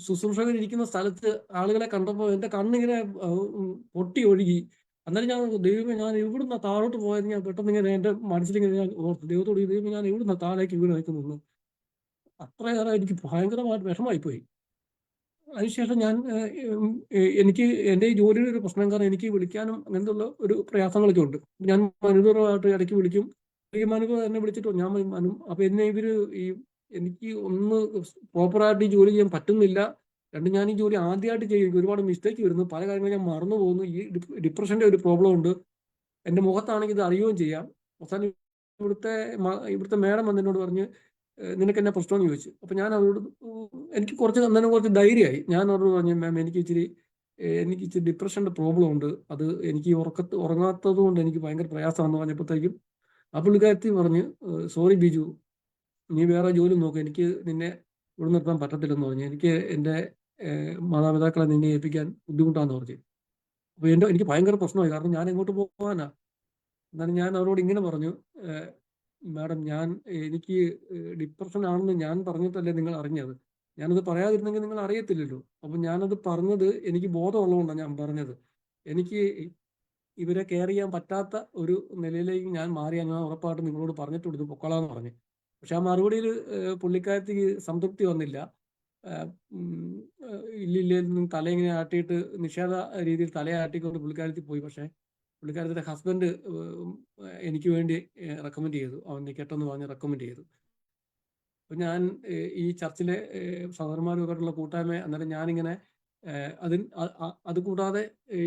[SPEAKER 2] ശുശ്രൂഷകർ ഇരിക്കുന്ന സ്ഥലത്ത് ആളുകളെ കണ്ടപ്പോൾ എൻ്റെ കണ്ണിങ്ങനെ പൊട്ടി ഒഴുകി. അന്നേരം ഞാൻ ദൈവമേ, ഞാൻ ഇവിടുന്ന് താഴോട്ട് പോയത് ഞാൻ പെട്ടെന്ന് ഇങ്ങനെ എൻ്റെ മനസ്സിലിങ്ങനെ ഞാൻ ഓർത്തു ദൈവത്തോട്, ദൈവം ഞാൻ ഇവിടുന്ന് താഴേക്ക് വീണ് നിൽക്കുന്നു. അത്രയേറെ എനിക്ക് ഭയങ്കരമായിട്ട് വിഷമായി പോയി. അതിനുശേഷം ഞാൻ എനിക്ക് എൻ്റെ ഈ ജോലിയുടെ ഒരു പ്രശ്നം കാരണം എനിക്ക് വിളിക്കാനും അങ്ങനത്തെ ഒരു പ്രയാസങ്ങളൊക്കെ ഉണ്ട്. ഞാൻ മനുപരമായിട്ട് ഇടയ്ക്ക് വിളിക്കും. ഈ മനുപർ എന്നെ വിളിച്ചിട്ടോ ഞാൻ മനു. അപ്പൊ എന്നെ എനിക്ക് ഒന്ന് പ്രോപ്പറായിട്ട് ഈ ജോലി ചെയ്യാൻ പറ്റുന്നില്ല. ഞാൻ ഈ ജോലി ആദ്യമായിട്ട് ചെയ്യും. എനിക്ക് ഒരുപാട് മിസ്റ്റേക്ക് വരുന്നു. പല കാര്യങ്ങളും ഞാൻ മറന്നു പോകുന്നു. ഈ ഡിപ്രഷന്റെ ഒരു പ്രോബ്ലം ഉണ്ട്. എൻ്റെ മുഖത്താണെങ്കിൽ ഇത് അറിയുകയും ചെയ്യാം. അവസാനം ഇവിടുത്തെ മേഡം വന്ന് എന്നോട് പറഞ്ഞ്, നിനക്ക് എന്നെ പ്രശ്നമെന്ന് ചോദിച്ചു. അപ്പൊ ഞാൻ അവരോട് എനിക്ക് കുറച്ച് ധൈര്യമായി. ഞാൻ അവരോട് പറഞ്ഞു, മാം എനിക്ക് ഇച്ചിരി ഡിപ്രഷന്റെ പ്രോബ്ലം ഉണ്ട്. അത് എനിക്ക് ഉറങ്ങാത്തത് കൊണ്ട് എനിക്ക് ഭയങ്കര പ്രയാസമാണെന്ന് പറഞ്ഞപ്പോഴത്തേക്കും ആ പുള്ളിക്കാരത്തി പറഞ്ഞ്, സോറി ബിജു, നീ വേറെ ജോലി നോക്ക്, എനിക്ക് നിന്നെ ഇവിടെ നിർത്താൻ പറ്റത്തില്ലെന്ന് പറഞ്ഞു. എനിക്ക് എൻ്റെ മാതാപിതാക്കളെ നിന്നെ ഏൽപ്പിക്കാൻ ബുദ്ധിമുട്ടാന്ന് പറഞ്ഞു. അപ്പൊ എനിക്ക് ഭയങ്കര പ്രശ്നമായി. കാരണം ഞാൻ എങ്ങോട്ട് പോകാനാ. എന്നാലും ഞാൻ അവരോട് ഇങ്ങനെ പറഞ്ഞു, മാഡം എനിക്ക് ഡിപ്രഷൻ ആണെന്ന് ഞാൻ പറഞ്ഞിട്ടല്ലേ നിങ്ങൾ അറിഞ്ഞത്. ഞാനത് പറയാതിരുന്നെങ്കിൽ നിങ്ങൾ അറിയത്തില്ലല്ലോ. അപ്പം ഞാനത് പറഞ്ഞത് എനിക്ക് ബോധമുള്ളതുകൊണ്ടാണ് ഞാൻ പറഞ്ഞത്. എനിക്ക് ഇവരെ കെയർ ചെയ്യാൻ പറ്റാത്ത ഒരു നിലയിലേക്ക് ഞാൻ മാറിയാൽ ഞാൻ ഉറപ്പായിട്ടും നിങ്ങളോട് പറഞ്ഞിട്ടുണ്ട്, ഇത് പൊക്കളാന്ന് പറഞ്ഞു. പക്ഷെ ആ മറുപടിയിൽ പുള്ളിക്കാരത്തിക്ക് സംതൃപ്തി വന്നില്ല. ഇല്ലില്ലെന്നും തലയിങ്ങനെ ആട്ടിയിട്ട് നിഷേധ രീതിയിൽ തലയാട്ടിക്കൊണ്ട് പുള്ളിക്കാരത്തി പോയി. പക്ഷെ പുള്ളിക്കാരത്തിന്റെ ഹസ്ബൻഡ് എനിക്ക് വേണ്ടി റെക്കമെൻഡ് ചെയ്തു. അവൻ നിൽക്കട്ടെന്ന് പറഞ്ഞ് റെക്കമെൻഡ് ചെയ്തു. അപ്പൊ ഞാൻ ഈ ചർച്ചിലെ സഹോദരന്മാരുമായിട്ടുള്ള കൂട്ടായ്മ, അന്നേരം ഞാനിങ്ങനെ അത് കൂടാതെ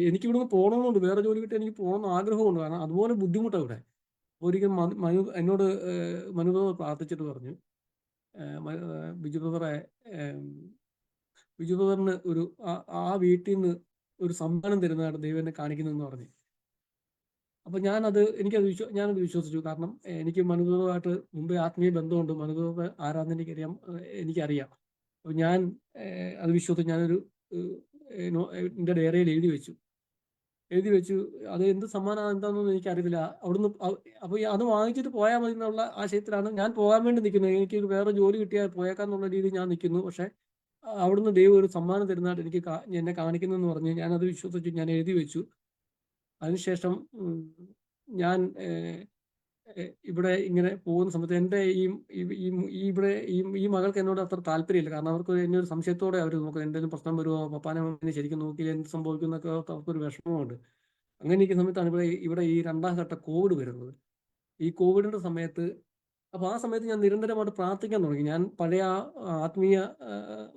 [SPEAKER 2] എനിക്ക് ഇവിടുന്ന് പോകണമെന്നുണ്ട്. വേറെ ജോലി കിട്ടി എനിക്ക് പോകണമെന്ന് ആഗ്രഹമുണ്ട്. കാരണം അതുപോലെ ബുദ്ധിമുട്ടാണ് ഇവിടെ. ഒരിക്കൽ എന്നോട് മനു പ്രാർത്ഥിച്ചിട്ട് പറഞ്ഞു, ബിജു ബ്രദറിന് ആ വീട്ടിൽ നിന്ന് ഒരു സമ്മാനം തരുന്നതായിട്ട് ദൈവം എന്നെ കാണിക്കുന്നെന്ന് പറഞ്ഞു. അപ്പൊ ഞാനത് വിശ്വസിച്ചു. കാരണം എനിക്ക് മനുഭവമായിട്ട് മുമ്പേ ആത്മീയ ബന്ധമുണ്ട്. മനുഭവ ആരാധന എനിക്കറിയാം. അപ്പൊ ഞാൻ അത് വിശ്വസിച്ച് ഞാനൊരു എൻ്റെ ഡയറിയിൽ എഴുതി വെച്ചു. അത് എന്ത് സമ്മാനം എന്താണെന്നൊന്നും എനിക്കറിയില്ല. അവിടുന്ന് അപ്പൊ അത് വാങ്ങിച്ചിട്ട് പോയാൽ മതി എന്നുള്ള ആശയത്തിലാണ് ഞാൻ പോകാൻ വേണ്ടി നിൽക്കുന്നത്. എനിക്ക് വേറെ ജോലി കിട്ടിയാൽ പോയേക്കാന്നുള്ള രീതിയിൽ ഞാൻ നിൽക്കുന്നു. പക്ഷെ അവിടുന്ന് ദൈവം ഒരു സമ്മാനം തരുന്നതായിട്ട് എന്നെ കാണിക്കുന്നെന്ന് പറഞ്ഞ് ഞാനത് വിശ്വസിച്ചു. ഞാൻ എഴുതി വെച്ചു. അതിനുശേഷം ഞാൻ ഇവിടെ ഇങ്ങനെ പോകുന്ന സമയത്ത് എൻ്റെ ഇവിടെ ഈ മകൾക്ക് എന്നോട് അത്ര താല്പര്യമില്ല. കാരണം അവർക്ക് എന്നെ ഒരു സംശയത്തോടെ അവർ നോക്കുന്നത്. എന്തെങ്കിലും പ്രശ്നം വരുമോ, പപ്പാനെ എന്നെ ശരിക്കും നോക്കിയില്ല, എന്ത് സംഭവിക്കുന്നൊക്കെ അവർക്കൊരു വിഷമമുണ്ട്. അങ്ങനെ ഇരിക്കുന്ന സമയത്താണ് ഇവിടെ ഈ 2ാം ഘട്ട കോവിഡ് വരുന്നത്. ഈ കോവിഡിന്റെ സമയത്ത് അപ്പൊ ആ സമയത്ത് ഞാൻ നിരന്തരമായിട്ട് പ്രാർത്ഥിക്കാൻ തുടങ്ങി. ഞാൻ പഴയ ആത്മീയ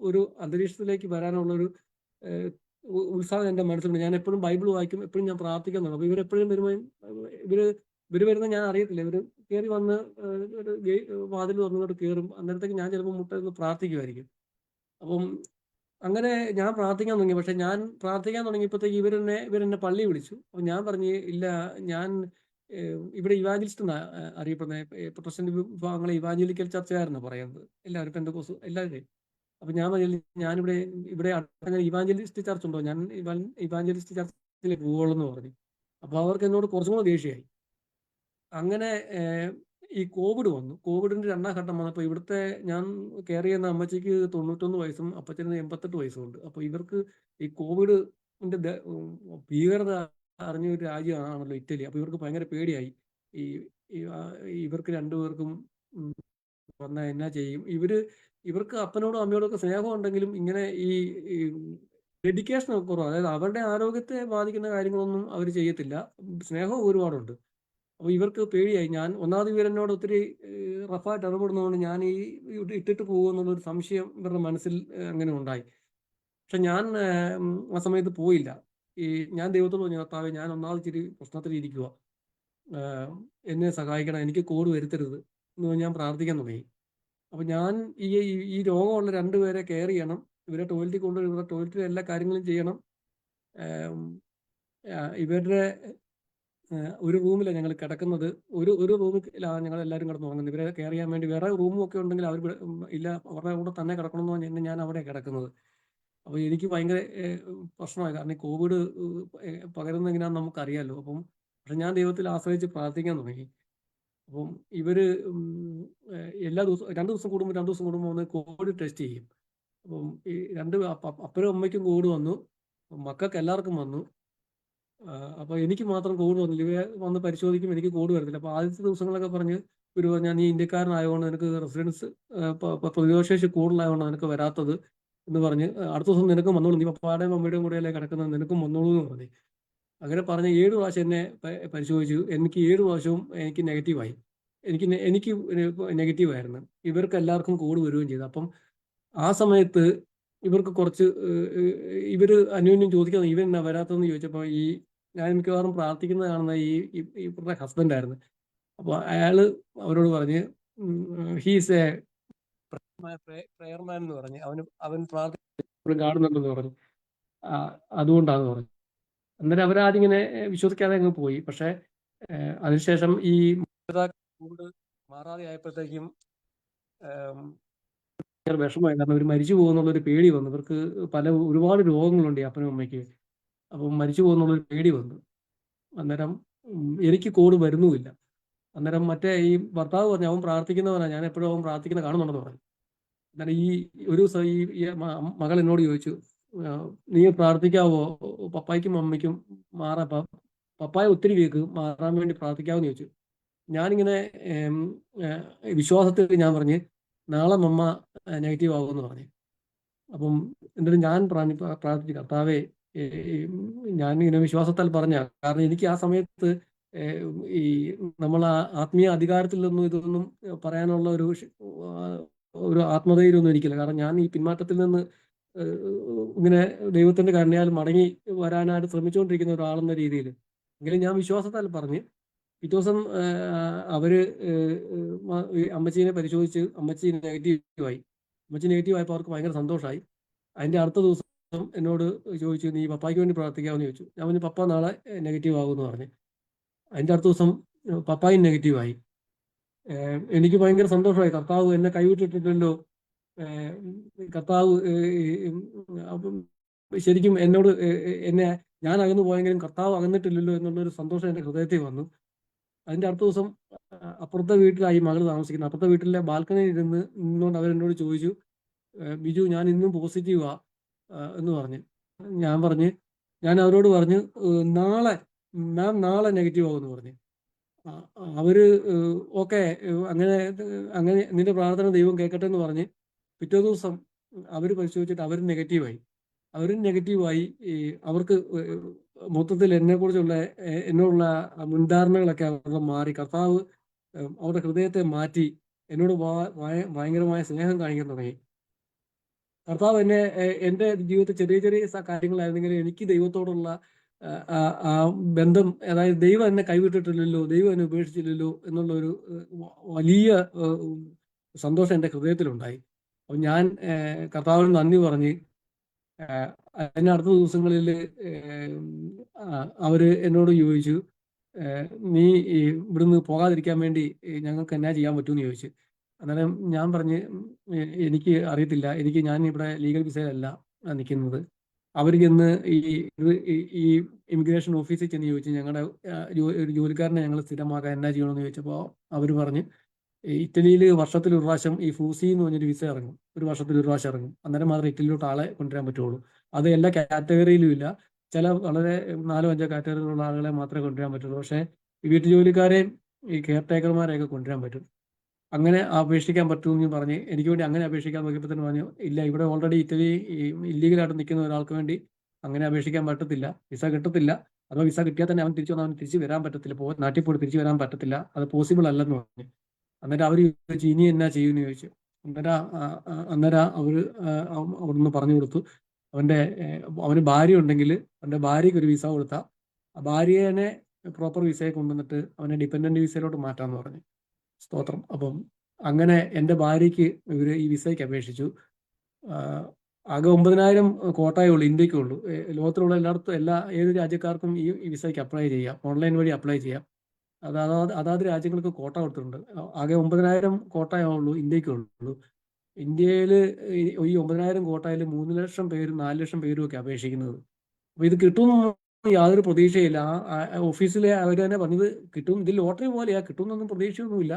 [SPEAKER 2] ഒരു അന്തരീക്ഷത്തിലേക്ക് വരാനുള്ള ഒരു ഉത്സാഹം എൻ്റെ മനസ്സിലുണ്ട്. ഞാൻ എപ്പോഴും ബൈബിൾ വായിക്കും, എപ്പോഴും ഞാൻ പ്രാർത്ഥിക്കാൻ തുടങ്ങും. അപ്പൊ ഇവരെപ്പോഴും വരുമ്പോൾ ഇവര് വരുന്ന ഞാൻ അറിയത്തില്ല. ഇവര് കയറി വന്ന് വാതിൽ തുറന്നിട്ട് കയറും. അന്നേരത്തേക്ക് ഞാൻ ചിലപ്പോൾ മുട്ട പ്രാർത്ഥിക്കുമായിരിക്കും. അപ്പം അങ്ങനെ ഞാൻ പ്രാർത്ഥിക്കാൻ തുടങ്ങി. പക്ഷെ ഞാൻ പ്രാർത്ഥിക്കാൻ തുടങ്ങിയപ്പോഴത്തേക്ക് ഇവരെന്നെ പള്ളി വിളിച്ചു. അപ്പൊ ഞാൻ പറഞ്ഞു, ഇല്ല, ഞാൻ ഇവിടെ ഇവാഞ്ചലിസ്റ്റ് എന്നാ അറിയപ്പെടുന്നത്. പ്രൊട്ടസ്റ്റന്റ് വിഭാഗങ്ങളെ ഇവാഞ്ചലിക്കൽ ചർച്ചകാരെന്നാണ് പറയുന്നത്. എല്ലാവരും പെന്തക്കോസ് എല്ലാവരെയും. അപ്പൊ ഞാൻ ഇവിടെ അടുത്ത ഇവാഞ്ചലിസ്റ്റ് ചർച്ച ഉണ്ടോ, ഞാൻ ഇവാഞ്ചലിസ്റ്റ് ചർച്ചിലേക്ക് പോകുള്ളൂ പറഞ്ഞു. അപ്പൊ അവർക്ക് എന്നോട് കുറച്ചും കൂടെ ദേഷ്യമായി. അങ്ങനെ ഈ കോവിഡ് വന്നു. കോവിഡിന്റെ 2ാം ഘട്ടം വന്നപ്പോൾ ഇവിടുത്തെ ഞാൻ കെയർ ചെയ്യുന്ന അമ്മച്ചിക്ക് 91 വയസ്സും അപ്പച്ചന് 88 വയസ്സും ഉണ്ട്. അപ്പൊ ഇവർക്ക് ഈ കോവിഡിന്റെ ഭീകരത അറിഞ്ഞ ഒരു രാജ്യമാണല്ലോ ഇറ്റലി. അപ്പൊ ഇവർക്ക് ഭയങ്കര പേടിയായി. ഇവർക്ക് 2 പേർക്കും വന്നാൽ എന്നാ ചെയ്യും. ഇവർക്ക് അപ്പനോടും അമ്മയോടും ഒക്കെ സ്നേഹം ഉണ്ടെങ്കിലും ഇങ്ങനെ ഈ ഡെഡിക്കേഷൻ ഒക്കെ കുറവ്. അതായത് അവരുടെ ആരോഗ്യത്തെ ബാധിക്കുന്ന കാര്യങ്ങളൊന്നും അവർ ചെയ്യത്തില്ല. സ്നേഹവും ഒരുപാടുണ്ട്. അപ്പൊ ഇവർക്ക് പേടിയായി. ഞാൻ ഒന്നാമത് ഇവരെന്നോട് ഒത്തിരി റഫായിട്ട് ഇടപെടുന്നതുകൊണ്ട് ഞാൻ ഇട്ടിട്ട് പോകുമെന്നുള്ളൊരു സംശയം ഇവരുടെ മനസ്സിൽ അങ്ങനെ ഉണ്ടായി. പക്ഷെ ഞാൻ ആ സമയത്ത് പോയില്ല. ഞാൻ ദൈവത്തോട് പറഞ്ഞു, കർത്താവേ, ഞാൻ ഒന്നാമത് ഇച്ചിരി പ്രശ്നത്തിലിരിക്കുക, എന്നെ സഹായിക്കണം, എനിക്ക് കോഡ് വരുത്തരുത് എന്ന് പറഞ്ഞ് ഞാൻ പ്രാർത്ഥിക്കാൻ തുടങ്ങി. അപ്പൊ ഞാൻ ഈ ഈ രോഗമുള്ള രണ്ടുപേരെ കെയർ ചെയ്യണം, ഇവരെ ടോയ്ലറ്റിൽ കൊണ്ടുപോയി ഇവരുടെ ടോയ്ലറ്റിൽ എല്ലാ കാര്യങ്ങളും ചെയ്യണം. ഏം, ഇവരുടെ ഒരു റൂമിലാണ് ഞങ്ങൾ കിടക്കുന്നത്. ഒരു റൂമിലാണ് ഞങ്ങൾ എല്ലാവരും കിടന്ന് ഉറങ്ങുന്നത്. ഇവരെ കെയർ ചെയ്യാൻ വേണ്ടി വേറെ റൂമും ഒക്കെ ഉണ്ടെങ്കിൽ അവർ ഇല്ല, അവരുടെ കൂടെ തന്നെ കിടക്കണമെന്ന് പറഞ്ഞ് ഞാൻ അവിടെ കിടക്കുന്നത്. അപ്പോൾ എനിക്ക് ഭയങ്കര പ്രശ്നമായി. കാരണം ഈ കോവിഡ് പകരുന്ന എങ്ങനെയാണെന്ന് നമുക്കറിയാമല്ലോ. പക്ഷെ ഞാൻ ദൈവത്തിൽ ആശ്രയിച്ച് പ്രാർത്ഥിക്കാൻ തുടങ്ങി. അപ്പം ഇവര് എല്ലാ ദിവസവും 2 ദിവസം കൂടുമ്പോൾ ഒന്ന് കോവിഡ് ടെസ്റ്റ് ചെയ്യും. അപ്പം ഈ അപ്പനും അമ്മയ്ക്കും കോവിഡ് വന്നു, മക്കൾക്ക് എല്ലാവർക്കും വന്നു. അപ്പോൾ എനിക്ക് മാത്രം കോവിഡ് വന്നില്ല. ഇവരെ വന്ന് പരിശോധിക്കും, എനിക്ക് കോവിഡ് വരുന്നില്ല. അപ്പോൾ ആദ്യത്തെ ദിവസങ്ങളൊക്കെ പറഞ്ഞ് ഇവർ പറഞ്ഞാൽ, നീ ഇന്ത്യക്കാരനായതുകൊണ്ട് നിനക്ക് റെസിഡൻസ് പ്രതിരോധശേഷി കൂടുതലായതുകൊണ്ട് നിനക്ക് വരാത്തത് എന്ന് പറഞ്ഞ്, അടുത്ത ദിവസം നിനക്കും വന്നോളൂ, നീ പപ്പായുടെയും അമ്മയുടെയും കൂടെയല്ലേ കിടക്കുന്നത്, നിനക്കും വന്നോളൂ എന്ന് പറഞ്ഞു. അങ്ങനെ പറഞ്ഞ് 7 പ്രാവശ്യം എന്നെ പരിശോധിച്ചു. എനിക്ക് 7 പ്രാവശ്യവും എനിക്ക് നെഗറ്റീവായി. എനിക്ക് നെഗറ്റീവായിരുന്നു. ഇവർക്ക് എല്ലാവർക്കും കോവിഡ് വരികയും ചെയ്തു. അപ്പം ആ സമയത്ത് ഇവർക്ക് കുറച്ച് ഇവര് അന്യോന്യം ചോദിക്കുന്നത്, ഇവൻ എന്നാ വരാത്തതെന്ന് ചോദിച്ചപ്പോൾ ഞാൻ മിക്കവാറും പ്രാർത്ഥിക്കുന്നത് കാണുന്ന ഇവരുടെ ഹസ്ബൻഡായിരുന്നു. അപ്പോൾ അയാള് അവരോട് പറഞ്ഞ്, ഹീസ് എ പ്രേയർമാൻ എന്ന് പറഞ്ഞ്, അവൻ പ്രാർത്ഥന കാണുന്നുണ്ടെന്ന് പറഞ്ഞു. അതുകൊണ്ടാന്ന് പറഞ്ഞു. അന്നേരം അവരാദ്യം ഇങ്ങനെ വിശ്വസിക്കാതെ അങ്ങ് പോയി. പക്ഷെ അതിനുശേഷം ഈ കോവിഡ് മാറാതെ ആയപ്പോഴത്തേക്കും വിഷമമായി. കാരണം ഇവർ മരിച്ചു പോകുന്നുള്ളൊരു പേടി വന്നു. ഇവർക്ക് ഒരുപാട് രോഗങ്ങളുണ്ട് ഈ അപ്പനും അമ്മയ്ക്ക്. അപ്പം മരിച്ചു പോകുന്നുള്ളൊരു പേടി വന്നു. അന്നേരം എനിക്ക് കോവിഡ് വരുന്നുമില്ല. അന്നേരം ഈ ഭർത്താവ് പറഞ്ഞു, അവൻ പ്രാർത്ഥിക്കുന്നവനാണ്, ഞാൻ എപ്പോഴും അവൻ പ്രാർത്ഥിക്കുന്ന കാണുന്നുണ്ടെന്ന് പറഞ്ഞു. അന്നേരം ഒരു ദിവസം ഈ മകൾ എന്നോട് ചോദിച്ചു, നീ പ്രാർത്ഥിക്കാവോ പപ്പായ്ക്കും അമ്മയ്ക്കും പപ്പായ ഒത്തിരി വീക്ക് മാറാൻ വേണ്ടി പ്രാർത്ഥിക്കാവെന്ന് ചോദിച്ചു. ഞാനിങ്ങനെ വിശ്വാസത്തിൽ ഞാൻ പറഞ്ഞ്, നാളെ മമ്മ നെഗറ്റീവ് ആകുമെന്ന് പറഞ്ഞു. അപ്പം എന്നിട്ട് ഞാൻ പ്രാർത്ഥിച്ചു, കർത്താവേ, ഞാനിങ്ങനെ വിശ്വാസത്താൽ പറഞ്ഞ, കാരണം എനിക്ക് ആ സമയത്ത് നമ്മൾ ആത്മീയ അധികാരത്തിലൊന്നും ഇതൊന്നും പറയാനുള്ള ഒരു ആത്മധൈര്യമൊന്നും എനിക്കില്ല. കാരണം ഞാൻ ഈ പിന്മാറ്റത്തിൽ നിന്ന് ഇങ്ങനെ ദൈവത്തിന്റെ കരുണയാൽ മടങ്ങി വരാനായിട്ട് ശ്രമിച്ചുകൊണ്ടിരിക്കുന്ന ഒരാളെന്ന രീതിയിൽ എങ്കിലും ഞാൻ വിശ്വാസത്താൽ പറഞ്ഞ്, പിറ്റേ ദിവസം അവര് അമ്മച്ചീനെ പരിശോധിച്ച് അമ്മച്ചി നെഗറ്റീവായി. ആയപ്പോൾ അവർക്ക് ഭയങ്കര സന്തോഷമായി. അതിന്റെ അടുത്ത ദിവസം എന്നോട് ചോദിച്ചു, നീ പപ്പായ്ക്ക് വേണ്ടി പ്രാർത്ഥിക്കാമെന്ന് ചോദിച്ചു. ഞാൻ പറഞ്ഞു, പപ്പ നാളെ നെഗറ്റീവ് ആകുമെന്ന് പറഞ്ഞു. അതിന്റെ അടുത്ത ദിവസം പപ്പായും നെഗറ്റീവായി. എനിക്ക് ഭയങ്കര സന്തോഷമായി. കർത്താവ് എന്നെ കൈവിട്ടിട്ടില്ലല്ലോ, കർത്താവ് ശരിക്കും എന്നോട് ഞാൻ അകന്നു പോയെങ്കിലും കർത്താവ് അകന്നിട്ടില്ലല്ലോ എന്നുള്ളൊരു സന്തോഷം എൻ്റെ ഹൃദയത്തിൽ വന്നു. അതിന്റെ അടുത്ത ദിവസം അപ്പുറത്തെ വീട്ടിലായി മകൾ താമസിക്കുന്നത്. അപ്പുറത്തെ വീട്ടിലെ ബാൽക്കണിയിൽ നിന്നുകൊണ്ട് അവരെന്നോട് ചോദിച്ചു, ബിജു, ഞാൻ ഇന്നും പോസിറ്റീവാ എന്ന് പറഞ്ഞ്. ഞാൻ അവരോട് പറഞ്ഞു, നാളെ നെഗറ്റീവ് ആകുമെന്ന് പറഞ്ഞു. അവര് ഓക്കെ, അങ്ങനെ നിന്റെ പ്രാർത്ഥന ദൈവം കേൾക്കട്ടെ എന്ന് പറഞ്ഞ് പിറ്റേ ദിവസം അവര് പരിശോധിച്ചിട്ട് അവരും നെഗറ്റീവായി. അവർക്ക് മൊത്തത്തിൽ എന്നോടുള്ള മുൻധാരണകളൊക്കെ അവരുടെ മാറി. കർത്താവ് അവരുടെ ഹൃദയത്തെ മാറ്റി എന്നോട് ഭയങ്കരമായ സ്നേഹം കാണിക്കാൻ തുടങ്ങി. കർത്താവ് എൻ്റെ ജീവിതത്തിൽ ചെറിയ ചെറിയ കാര്യങ്ങളായിരുന്നെങ്കിലും എനിക്ക് ദൈവത്തോടുള്ള ആ ബന്ധം, അതായത് ദൈവം എന്നെ കൈവിട്ടിട്ടില്ലല്ലോ, ദൈവം എന്നെ ഉപേക്ഷിച്ചില്ലല്ലോ എന്നുള്ള ഒരു വലിയ സന്തോഷം എൻ്റെ ഹൃദയത്തിലുണ്ടായി. അപ്പം ഞാൻ കർത്താവിന് നന്ദി പറഞ്ഞ്, അതിന് അടുത്ത ദിവസങ്ങളിൽ അവര് എന്നോട് ചോദിച്ചു, നീ ഇവിടുന്ന് പോകാതിരിക്കാൻ വേണ്ടി ഞങ്ങൾക്ക് എന്നാ ചെയ്യാൻ പറ്റുമെന്ന് ചോദിച്ചു. അന്നേരം ഞാൻ പറഞ്ഞ്, എനിക്ക് അറിയത്തില്ല, ഞാൻ ഇവിടെ ലീഗൽ വിസയിലല്ല നിൽക്കുന്നത്. അവർ ചെന്ന് ഈ ഇമിഗ്രേഷൻ ഓഫീസിൽ ചെന്ന് ചോദിച്ചു, ഞങ്ങളുടെ ഒരു ജോലിക്കാരനെ ഞങ്ങൾ സ്ഥിരമാക്കാൻ എന്നാ ചെയ്യണമെന്ന് ചോദിച്ചപ്പോൾ അവർ പറഞ്ഞ്, ഇറ്റലിയിൽ വർഷത്തിൽ ഒരു പ്രാവശ്യം ഈ ഫ്ലൂസി എന്ന് പറഞ്ഞൊരു വിസ ഇറങ്ങും, ഒരു വർഷത്തിൽ ഒരു പ്രാവശ്യം ഇറങ്ങും. അന്നേരം മാത്രമേ ഇറ്റലിയിലോട്ട് ആളെ കൊണ്ടുവരാൻ പറ്റുള്ളൂ. അത് എല്ലാ കാറ്റഗറിയിലും ഇല്ല, ചില വളരെ 4-5 കാറ്റഗറിയിലുള്ള ആളുകളെ മാത്രമേ കൊണ്ടുവരാൻ പറ്റുള്ളൂ. പക്ഷേ ഈ വീട്ടുജോലിക്കാരെയും ഈ കെയർ ടേക്കർമാരെയൊക്കെ കൊണ്ടുവരാൻ പറ്റും. അങ്ങനെ അപേക്ഷിക്കാൻ പറ്റുമെന്ന് പറഞ്ഞ് എനിക്ക് വേണ്ടി അങ്ങനെ അപേക്ഷിക്കാൻ നോക്കിയപ്പോൾ തന്നെ പറഞ്ഞു, ഇല്ല, ഇവിടെ ഓൾറെഡി ഇറ്റലി ഇല്ലീഗലായിട്ട് നിൽക്കുന്ന ഒരാൾക്ക് വേണ്ടി അങ്ങനെ അപേക്ഷിക്കാൻ പറ്റത്തില്ല, വിസ കിട്ടത്തില്ല. അഥവാ വിസ കിട്ടിയാൽ തന്നെ അവൻ തിരിച്ചു വരാൻ പറ്റത്തില്ല, നാട്ടിൽ പോയി തിരിച്ചു വരാൻ പറ്റത്തില്ല, അത് പോസിബിൾ അല്ലെന്ന് പറഞ്ഞു. അന്നേരം അവർ ചോദിച്ചു, ഇനി എന്നാ ചെയ്യുമെന്ന് ചോദിച്ചു. അന്നേരം അവർ അവിടുന്ന് പറഞ്ഞു കൊടുത്തു, അവന് ഭാര്യ ഉണ്ടെങ്കിൽ അവൻ്റെ ഭാര്യയ്ക്ക് ഒരു വിസ കൊടുത്താൽ ആ ഭാര്യനെ പ്രോപ്പർ വിസയെ കൊണ്ടുവന്നിട്ട് അവനെ ഡിപ്പെൻഡന്റ് വിസയിലോട്ട് മാറ്റാമെന്ന് പറഞ്ഞു. സ്തോത്രം. അപ്പം അങ്ങനെ എൻ്റെ ഭാര്യയ്ക്ക് ഇവർ ഈ വിസയ്ക്ക് അപേക്ഷിച്ചു. ആകെ 9,000 കോട്ടായേ ഉള്ളൂ, ഇന്ത്യക്കേ ഉള്ളൂ. ലോകത്തിലുള്ള എല്ലായിടത്തും ഏത് രാജ്യക്കാർക്കും ഈ വിസയ്ക്ക് അപ്ലൈ ചെയ്യാം, ഓൺലൈൻ വഴി അപ്ലൈ ചെയ്യാം. അതാത് രാജ്യങ്ങൾക്ക് കോട്ട കൊടുത്തിട്ടുണ്ട്. ആകെ 9,000 കോട്ടയേ ഉള്ളൂ, ഇന്ത്യക്കേ ഉള്ളൂ. ഇന്ത്യയിൽ ഈ 9,000 കോട്ടയിൽ 3 ലക്ഷം പേരും 4 ലക്ഷം പേരും ഒക്കെ അപേക്ഷിക്കുന്നത്. അപ്പൊ ഇത് കിട്ടുമെന്ന് യാതൊരു പ്രതീക്ഷയില്ല. ഓഫീസിലെ അവർ തന്നെ പറഞ്ഞത് കിട്ടും, ഇത് ലോട്ടറി പോലെയാ, കിട്ടുമെന്നൊന്നും പ്രതീക്ഷയൊന്നുമില്ല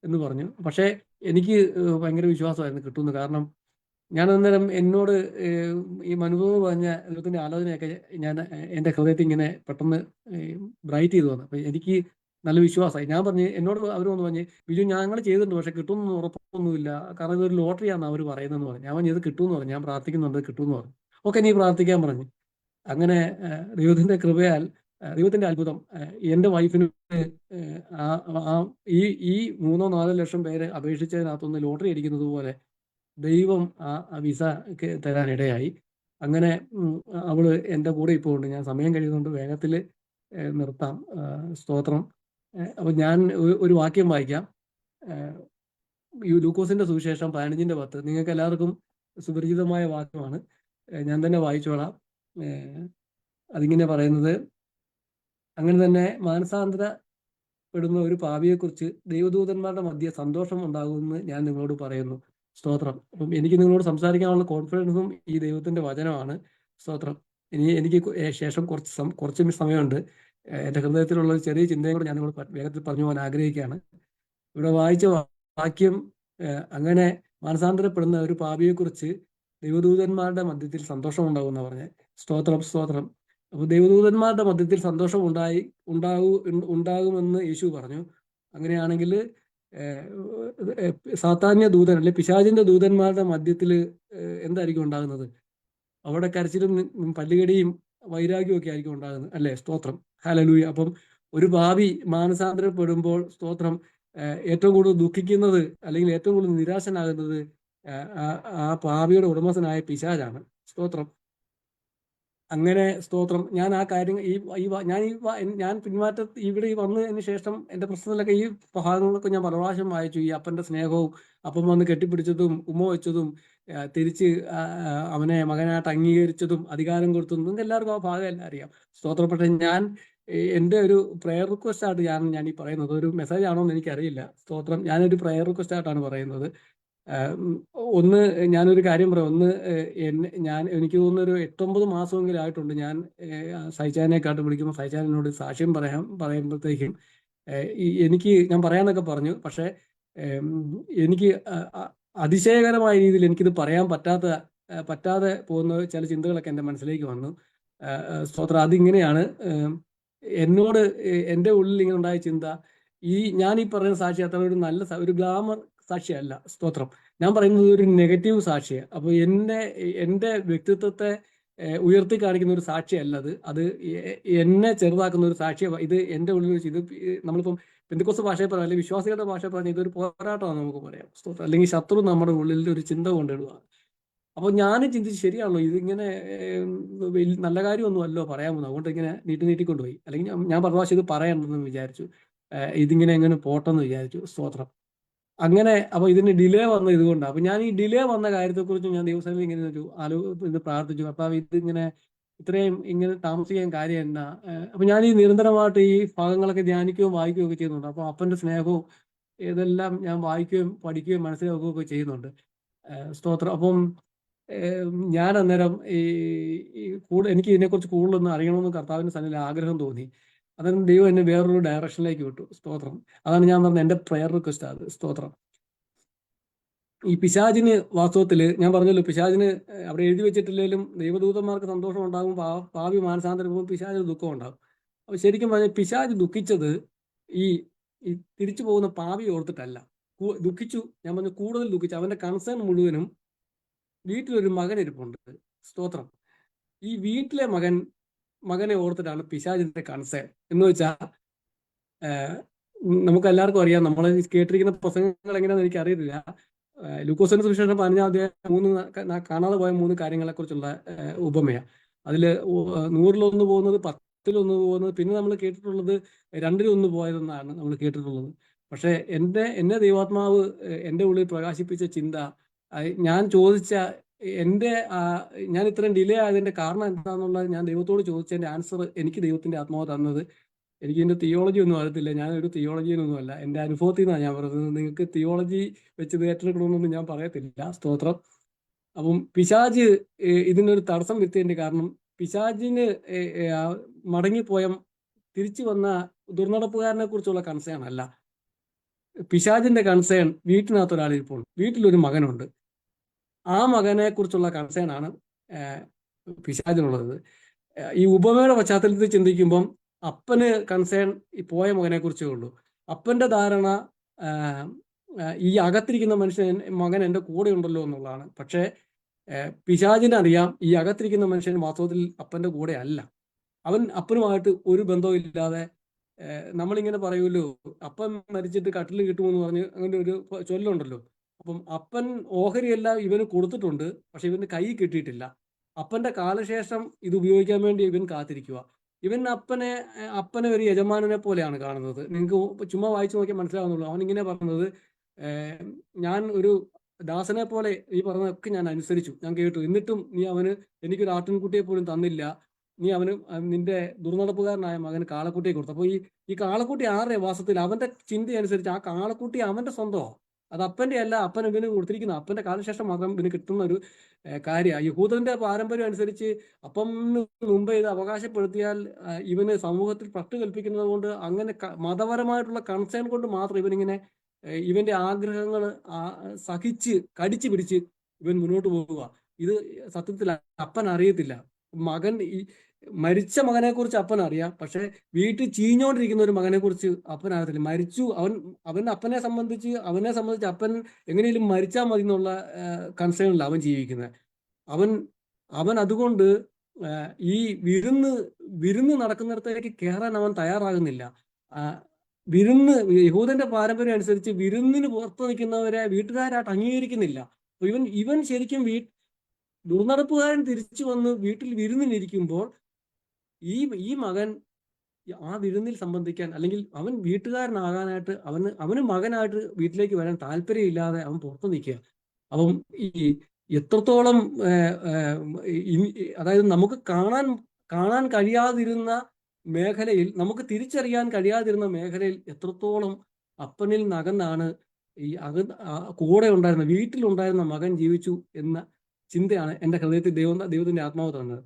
[SPEAKER 2] എന്ന് പറഞ്ഞു. പക്ഷേ എനിക്ക് ഭയങ്കര വിശ്വാസമായിരുന്നു കിട്ടുമെന്ന്. കാരണം ഞാൻ അന്നേരം എന്നോട് ഈ മനുഭവം പറഞ്ഞ ദൈവത്തിന്റെ ആലോചനയൊക്കെ ഞാൻ എൻ്റെ ഹൃദയത്തിൽ ഇങ്ങനെ പെട്ടെന്ന് ബ്രൈറ്റ് ചെയ്തു വന്നു. അപ്പൊ എനിക്ക് നല്ല വിശ്വാസമായി. ഞാൻ പറഞ്ഞു, എന്നോട് അവർ വന്ന് പറഞ്ഞു, ബിജു ഞങ്ങൾ ചെയ്തിട്ടുണ്ട്, പക്ഷെ കിട്ടുമെന്ന് ഉറപ്പൊന്നുമില്ല, കാരണം ഇതൊരു ലോട്ടറിയാണെന്ന് അവർ പറയുന്നതെന്ന് പറഞ്ഞു. ഞാൻ പറഞ്ഞു ഇത് കിട്ടുമെന്ന് പറഞ്ഞു, ഞാൻ പ്രാർത്ഥിക്കുന്നുണ്ട് കിട്ടുമെന്ന് പറഞ്ഞു. ഓക്കെ, നീ പ്രാർത്ഥിക്കാൻ പറഞ്ഞു. അങ്ങനെ ദൈവത്തിന്റെ കൃപയാൽ, ദൈവത്തിന്റെ അത്ഭുതം, എൻ്റെ വൈഫിന് ഈ 3-4 ലക്ഷം പേര് അപേക്ഷിച്ചതിനകത്തൊന്ന് ലോട്ടറി അടിക്കുന്നത് പോലെ ദൈവം ആ വിസ തരാൻ ഇടയായി. അങ്ങനെ അവള് എൻ്റെ കൂടെ ഇപ്പോൾ ഉണ്ട്. ഞാൻ സമയം കഴിയുന്നുണ്ട്, വേഗത്തിൽ നിർത്താം. സ്തോത്രം. അപ്പൊ ഞാൻ ഒരു വാക്യം വായിക്കാം. ഈ ലൂക്കോസിന്റെ സുവിശേഷം 15:10. നിങ്ങൾക്ക് എല്ലാവർക്കും സുപരിചിതമായ വാക്യമാണ്, ഞാൻ തന്നെ വായിച്ചോളാം. അതിങ്ങനെ പറയുന്നത്, അങ്ങനെ തന്നെ മാനസാന്തരപ്പെടുന്ന ഒരു പാപിയെക്കുറിച്ച് ദൈവദൂതന്മാരുടെ മധ്യ സന്തോഷം ഉണ്ടാകുമെന്ന് ഞാൻ നിങ്ങളോട് പറയുന്നു. സ്തോത്രം. അപ്പം എനിക്ക് നിങ്ങളോട് സംസാരിക്കാനുള്ള കോൺഫിഡൻസും ഈ ദൈവത്തിന്റെ വചനമാണ്. സ്തോത്രം. എനിക്ക് ശേഷം കുറച്ച് സമയമുണ്ട്. എൻ്റെ ഹൃദയത്തിലുള്ള ഒരു ചെറിയ ചിന്തയും കൂടെ ഞാൻ നിങ്ങളോട് വേഗത്തിൽ പറഞ്ഞു പോകാൻ ആഗ്രഹിക്കുകയാണ്. ഇവിടെ വായിച്ച വാക്യം, അങ്ങനെ മാനസാന്തരപ്പെടുന്ന ഒരു പാപിയെക്കുറിച്ച് ദൈവദൂതന്മാരുടെ മധ്യത്തിൽ സന്തോഷം ഉണ്ടാകുമെന്ന് പറഞ്ഞത്. സ്തോത്രം, സ്തോത്രം. അപ്പോൾ ദൈവദൂതന്മാരുടെ മധ്യത്തിൽ സന്തോഷം ഉണ്ടാകുമെന്ന് യേശു പറഞ്ഞു. അങ്ങനെയാണെങ്കിൽ സാത്താന്യ ദൂതൻ അല്ലെ പിശാചിന്റെ ദൂതന്മാരുടെ മധ്യത്തിൽ എന്തായിരിക്കും ഉണ്ടാകുന്നത്? അവിടെ കരച്ചിലും പല്ലുകടിയും വൈരാഗ്യവും ഒക്കെ ആയിരിക്കും ഉണ്ടാകുന്നത്, അല്ലെ? സ്തോത്രം, ഹല്ലേലൂയ. അപ്പം ഒരു പാപി മാനസാന്തരപ്പെടുമ്പോൾ, സ്തോത്രം, ഏറ്റവും കൂടുതൽ ദുഃഖിക്കുന്നത് അല്ലെങ്കിൽ ഏറ്റവും കൂടുതൽ നിരാശനാകുന്നത് ആ പാപിയുടെ ഉടമസ്ഥനായ പിശാചാണ്. സ്തോത്രം. അങ്ങനെ സ്തോത്രം. ഞാൻ ആ കാര്യം ഞാൻ ഇവിടെ വന്നതിന് ശേഷം എൻ്റെ പ്രശ്നത്തിലൊക്കെ ഈ ഭാഗങ്ങളൊക്കെ ഞാൻ പല പ്രാവശ്യം വായിച്ചു. ഈ അപ്പന്റെ സ്നേഹവും, അപ്പം വന്ന് കെട്ടിപ്പിടിച്ചതും ഉമ്മ വെച്ചതും, തിരിച്ച് അവനെ മകനായിട്ട് അംഗീകരിച്ചതും അധികാരം കൊടുത്തതും, നിങ്ങൾക്ക് എല്ലാവർക്കും ആ ഭാഗം എല്ലാം അറിയാം. സ്തോത്രം. പക്ഷേ എൻ്റെ ഒരു പ്രെയർ റിക്വസ്റ്റ് ആയിട്ട് ഞാൻ ഈ പറയുന്നത്, ഒരു മെസ്സേജ് ആണോ എന്ന് എനിക്കറിയില്ല. സ്തോത്രം. ഞാനൊരു പ്രെയർ റിക്വസ്റ്റ് ആയിട്ടാണ് പറയുന്നത്. ഒന്ന്, ഞാനൊരു കാര്യം പറയാം. ഒന്ന്, എനിക്ക് തോന്നുന്ന ഒരു 8-9 മാസമെങ്കിലും ആയിട്ടുണ്ട് ഞാൻ സൈച്ചാനെ കാട്ട് വിളിക്കുമ്പോൾ സൈച്ചാൻ എന്നോട് സാക്ഷ്യം പറയുമ്പോഴത്തേക്കും ഞാൻ പറയാന്നൊക്കെ പറഞ്ഞു. പക്ഷെ എനിക്ക് അതിശയകരമായ രീതിയിൽ എനിക്കിത് പറയാൻ പറ്റാതെ പോകുന്ന ചില ചിന്തകളൊക്കെ എൻ്റെ മനസ്സിലേക്ക് വന്നു. സ്തോത്രം. അതിങ്ങനെയാണ്. എന്നോട് എൻ്റെ ഉള്ളിൽ ഇങ്ങനെ ഉണ്ടായ ചിന്ത, ഞാൻ ഈ പറയുന്ന സാക്ഷി അത്ര ഒരു ഗ്ലാമർ സാക്ഷിയല്ല. സ്തോത്രം. ഞാൻ പറയുന്നത് ഒരു നെഗറ്റീവ് സാക്ഷിയാണ്. അപ്പൊ എൻ്റെ വ്യക്തിത്വത്തെ ഉയർത്തി കാണിക്കുന്ന ഒരു സാക്ഷിയല്ല അത് എന്നെ ചെറുതാക്കുന്ന ഒരു സാക്ഷിയാണ്. ഇത് എൻ്റെ ഉള്ളിൽ വെച്ച് നമ്മളിപ്പം പെന്തക്കോസ്ത് ഭാഷയിൽ പറയാം, അല്ലെങ്കിൽ വിശ്വാസികളുടെ ഭാഷയിൽ പറഞ്ഞാൽ ഇതൊരു പോരാട്ടമാണ് നമുക്ക് പറയാം. സ്തോത്രം. അല്ലെങ്കിൽ ശത്രു നമ്മുടെ ഉള്ളിൽ ഒരു ചിന്ത കൊണ്ടിടുക. അപ്പൊ ഞാനും ചിന്തിച്ച്, ശരിയാണല്ലോ, ഇതിങ്ങനെ നല്ല കാര്യമൊന്നും അല്ലോ പറയാൻ പോകുന്നത്, അതുകൊണ്ട് ഇങ്ങനെ നീട്ടിക്കൊണ്ടുപോയി. അല്ലെങ്കിൽ ഞാൻ പറഞ്ഞ പ്രാവശ്യം ഇത് പറയണമെന്ന് വിചാരിച്ചു, ഇതിങ്ങനെ എങ്ങനെ പോട്ടെന്ന് വിചാരിച്ചു. സ്തോത്രം. അങ്ങനെ അപ്പൊ ഇതിന് ഡിലേ വന്ന ഇതുകൊണ്ടാണ്. അപ്പൊ ഞാൻ ഈ ഡിലേ വന്ന കാര്യത്തെക്കുറിച്ച് ഞാൻ ദിവസങ്ങളിൽ ഇങ്ങനെ ഇത് പ്രാർത്ഥിച്ചു. അപ്പൊ ഇതിങ്ങനെ ഇത്രയും ഇങ്ങനെ താമസിക്കാൻ കാര്യം എന്നാ? അപ്പൊ ഞാൻ ഈ നിരന്തരമായിട്ട് ഈ ഭാഗങ്ങളൊക്കെ ധ്യാനിക്കുകയും വായിക്കുകയും ഒക്കെ ചെയ്യുന്നുണ്ട്. അപ്പൊ അപ്പന്റെ സ്നേഹവും ഇതെല്ലാം ഞാൻ വായിക്കുകയും പഠിക്കുകയും മനസ്സിലാക്കുകയും ഒക്കെ ചെയ്യുന്നുണ്ട്. സ്തോത്രം. അപ്പം ഞാൻ അന്നേരം എനിക്ക് ഇതിനെക്കുറിച്ച് കൂടുതലൊന്നും അറിയണമെന്ന് കർത്താവിന്റെ സന്നിധിയിൽ ആഗ്രഹം തോന്നി. അന്നേരം ദൈവം എന്നെ വേറൊരു ഡയറക്ഷനിലേക്ക് വിട്ടു. സ്തോത്രം. അതാണ് ഞാൻ പറഞ്ഞ എൻ്റെ പ്രെയർ റിക്വസ്റ്റ് അത്. സ്തോത്രം. ഈ പിശാചിന് വാസ്തവത്തില് ഞാൻ പറഞ്ഞല്ലോ, പിശാചിന് അവിടെ എഴുതി വെച്ചിട്ടില്ലെങ്കിലും ദൈവദൂതന്മാർക്ക് സന്തോഷം ഉണ്ടാകും, പാപി മാനസാന്തരം പിശാചിന് ദുഃഖം ഉണ്ടാകും. അപ്പൊ ശരിക്കും പറഞ്ഞാൽ പിശാച് ദുഃഖിച്ചത് ഈ തിരിച്ചു പോകുന്ന പാപി ഓർത്തിട്ടല്ല. ദുഃഖിച്ചു, ഞാൻ പറഞ്ഞു, കൂടുതൽ ദുഃഖിച്ചു. അവന്റെ കൺസേൺ മുഴുവനും വീട്ടിലൊരു മകൻ ഇരിപ്പുണ്ട്. സ്തോത്രം. ഈ വീട്ടിലെ മകനെ ഓർത്തിട്ടാണ് പിശാചിന്റെ കൺസേൺ. എന്ന് വെച്ചാൽ നമുക്ക് എല്ലാവർക്കും അറിയാം, നമ്മൾ കേട്ടിരിക്കുന്ന പ്രസംഗങ്ങൾ എങ്ങനെയാണെന്ന് എനിക്ക് അറിയത്തില്ല. ലൂക്കോസിന്റെ സുവിശേഷം 15-ാം മൂന്ന് കാണാതെ പോയ മൂന്ന് കാര്യങ്ങളെക്കുറിച്ചുള്ള ഉപമയാണ്. അതിൽ 100-ലൊന്ന് പോകുന്നത്, 10-ലൊന്ന് പോകുന്നത്, പിന്നെ നമ്മൾ കേട്ടിട്ടുള്ളത് 2-ലൊന്ന് പോയതെന്നാണ് നമ്മൾ കേട്ടിട്ടുള്ളത്. പക്ഷേ എന്നെ ദൈവാത്മാവ് എൻ്റെ ഉള്ളിൽ പ്രകാശിപ്പിച്ച ചിന്ത, ഞാൻ ചോദിച്ച ഞാൻ ഇത്രയും ഡിലേ ആയതിന്റെ കാരണം എന്താണെന്നുള്ളത് ഞാൻ ദൈവത്തോട് ചോദിച്ചതിന്റെ ആൻസർ എനിക്ക് ദൈവത്തിന്റെ ആത്മാവ് തന്നത്. എനിക്ക് ഇതിന്റെ തിയോളജി ഒന്നും അറിയത്തില്ല, ഞാനൊരു തിയോളജിയൊന്നും അല്ല, എൻ്റെ അനുഭവത്തിൽ നിന്നാണ് ഞാൻ പറയുന്നത്. നിങ്ങൾക്ക് തിയോളജി വെച്ച് ഇത് ഏറ്റെടുക്കണമെന്നൊന്നും ഞാൻ പറയത്തില്ല. സ്തോത്രം. അപ്പം പിശാജ് ഇതിനൊരു തടസ്സം വരുത്തിയതിന്റെ കാരണം, പിശാജിന് മടങ്ങിപ്പോയ തിരിച്ചു വന്ന ദുർനടപ്പുകാരനെ കുറിച്ചുള്ള കൺസേൺ അല്ല. പിശാജിന്റെ കൺസേൺ വീട്ടിനകത്ത് ഒരാളിപ്പോൾ, വീട്ടിലൊരു മകനുണ്ട്, ആ മകനെ കുറിച്ചുള്ള കൺസേൺ ആണ് പിശാചിനുള്ളത്. ഈ ഉപമയുടെ പശ്ചാത്തലത്തിൽ ചിന്തിക്കുമ്പം അപ്പന് കൺസേൺ ഈ പോയ മകനെ കുറിച്ചേ ഉള്ളൂ. അപ്പന്റെ ധാരണ ഈ അകത്തിരിക്കുന്ന മകൻ എൻ്റെ കൂടെ ഉണ്ടല്ലോ എന്നുള്ളതാണ്. പക്ഷേ പിശാചിനറിയാം ഈ അകത്തിരിക്കുന്ന മനുഷ്യൻ വാസ്തവത്തിൽ അപ്പന്റെ കൂടെ അല്ല. അവൻ അപ്പനുമായിട്ട് ഒരു ബന്ധവും ഇല്ലാതെ, നമ്മളിങ്ങനെ പറയുമല്ലോ, അപ്പൻ മരിച്ചിട്ട് കട്ടിൽ കിട്ടുമെന്ന് പറഞ്ഞ് അങ്ങനെ ഒരു ചൊല്ലുണ്ടല്ലോ. അപ്പം അപ്പൻ ഓഹരിയെല്ലാം ഇവന് കൊടുത്തിട്ടുണ്ട്, പക്ഷെ ഇവന് കൈ കിട്ടിയിട്ടില്ല. അപ്പന്റെ കാലശേഷം ഇത് ഉപയോഗിക്കാൻ വേണ്ടി ഇവൻ കാത്തിരിക്കുക. ഇവൻ അപ്പനെ ഒരു യജമാനനെ പോലെയാണ് കാണുന്നത്. നിങ്ങൾക്ക് ചുമ്മാ വായിച്ചു നോക്കിയാൽ മനസ്സിലാവുന്നുള്ളൂ. അവൻ ഇങ്ങനെ പറഞ്ഞത്, ഞാൻ ഒരു ദാസനെ പോലെ ഈ പറഞ്ഞതൊക്കെ ഞാൻ അനുസരിച്ചു, ഞാൻ കേട്ടു, എന്നിട്ടും നീ എനിക്കൊരു ആട്ടിൻകുട്ടിയെ പോലും തന്നില്ല. നീ നിന്റെ ദുർനടപ്പുകാരനായ മകന് കാളക്കുട്ടിയെ കൊടുത്തു. അപ്പോൾ ഈ കാളക്കുട്ടി ആരുടെ വാസത്തിൽ? അവന്റെ ചിന്തയനുസരിച്ച് ആ കാളക്കുട്ടി അവന്റെ സ്വന്തമാണ്, അത് അപ്പന്റെ അല്ല. അപ്പൻ ഇവന് കൊടുത്തിരിക്കുന്ന, അപ്പന്റെ കാലശേഷം മാത്രം ഇവന് കിട്ടുന്ന ഒരു കാര്യമാണ്. യഹൂദന്റെ പാരമ്പര്യം അനുസരിച്ച് അപ്പന് മുമ്പേ ഇത് അവകാശപ്പെടുത്തിയാൽ ഇവന് സമൂഹത്തിൽ പട്ട് കൽപ്പിക്കുന്നത് കൊണ്ട്, അങ്ങനെ മതപരമായിട്ടുള്ള കൺസേൺ കൊണ്ട് മാത്രം ഇവനിങ്ങനെ ഇവന്റെ ആഗ്രഹങ്ങൾ സഹിച്ച് കടിച്ചു പിടിച്ച് ഇവൻ മുന്നോട്ട് പോവുക. ഇത് സത്യത്തിൽ അപ്പൻ അറിയത്തില്ല. ഈ മരിച്ച മകനെ കുറിച്ച് അപ്പൻ അറിയാം, പക്ഷെ വീട്ടിൽ ചീഞ്ഞോണ്ടിരിക്കുന്ന ഒരു മകനെ കുറിച്ച് അപ്പൻ അറിയത്തില്ല. മരിച്ചു, അവനെ സംബന്ധിച്ച് അപ്പൻ എങ്ങനെയും മരിച്ചാൽ മതി എന്നുള്ള കൺസേണില്ല അവൻ ജീവിക്കുന്നത്. അവൻ അതുകൊണ്ട് ഈ വിരുന്ന് നടക്കുന്നിടത്തേക്ക് കയറാൻ അവൻ തയ്യാറാകുന്നില്ല. യഹൂദന്റെ പാരമ്പര്യം അനുസരിച്ച് വിരുന്നിന് പുറത്ത് നിൽക്കുന്നവരെ വീട്ടുകാരായിട്ട് അംഗീകരിക്കുന്നില്ല. ഇവൻ ശരിക്കും ദുർനടപ്പുകാരൻ തിരിച്ചു വന്ന് വീട്ടിൽ വിരുന്നിനിരിക്കുമ്പോൾ ഈ മകൻ ആ വിരുന്നിൽ സംബന്ധിക്കാൻ, അല്ലെങ്കിൽ അവൻ വീട്ടുകാരനാകാനായിട്ട് അവന് മകനായിട്ട് വീട്ടിലേക്ക് വരാൻ താല്പര്യമില്ലാതെ അവൻ പുറത്തു നിൽക്കുക. അപ്പം ഈ എത്രത്തോളം അതായത് നമുക്ക് കാണാൻ കഴിയാതിരുന്ന മേഖലയിൽ, നമുക്ക് തിരിച്ചറിയാൻ കഴിയാതിരുന്ന മേഖലയിൽ എത്രത്തോളം അപ്പനിൽ നകന്നാണ് ഈ കൂടെ ഉണ്ടായിരുന്ന, വീട്ടിലുണ്ടായിരുന്ന മകൻ ജീവിച്ചു എന്ന ചിന്തയാണ് എൻ്റെ ഹൃദയത്തിൽ ദൈവത്തിന്റെ ആത്മാവ് തന്നത്.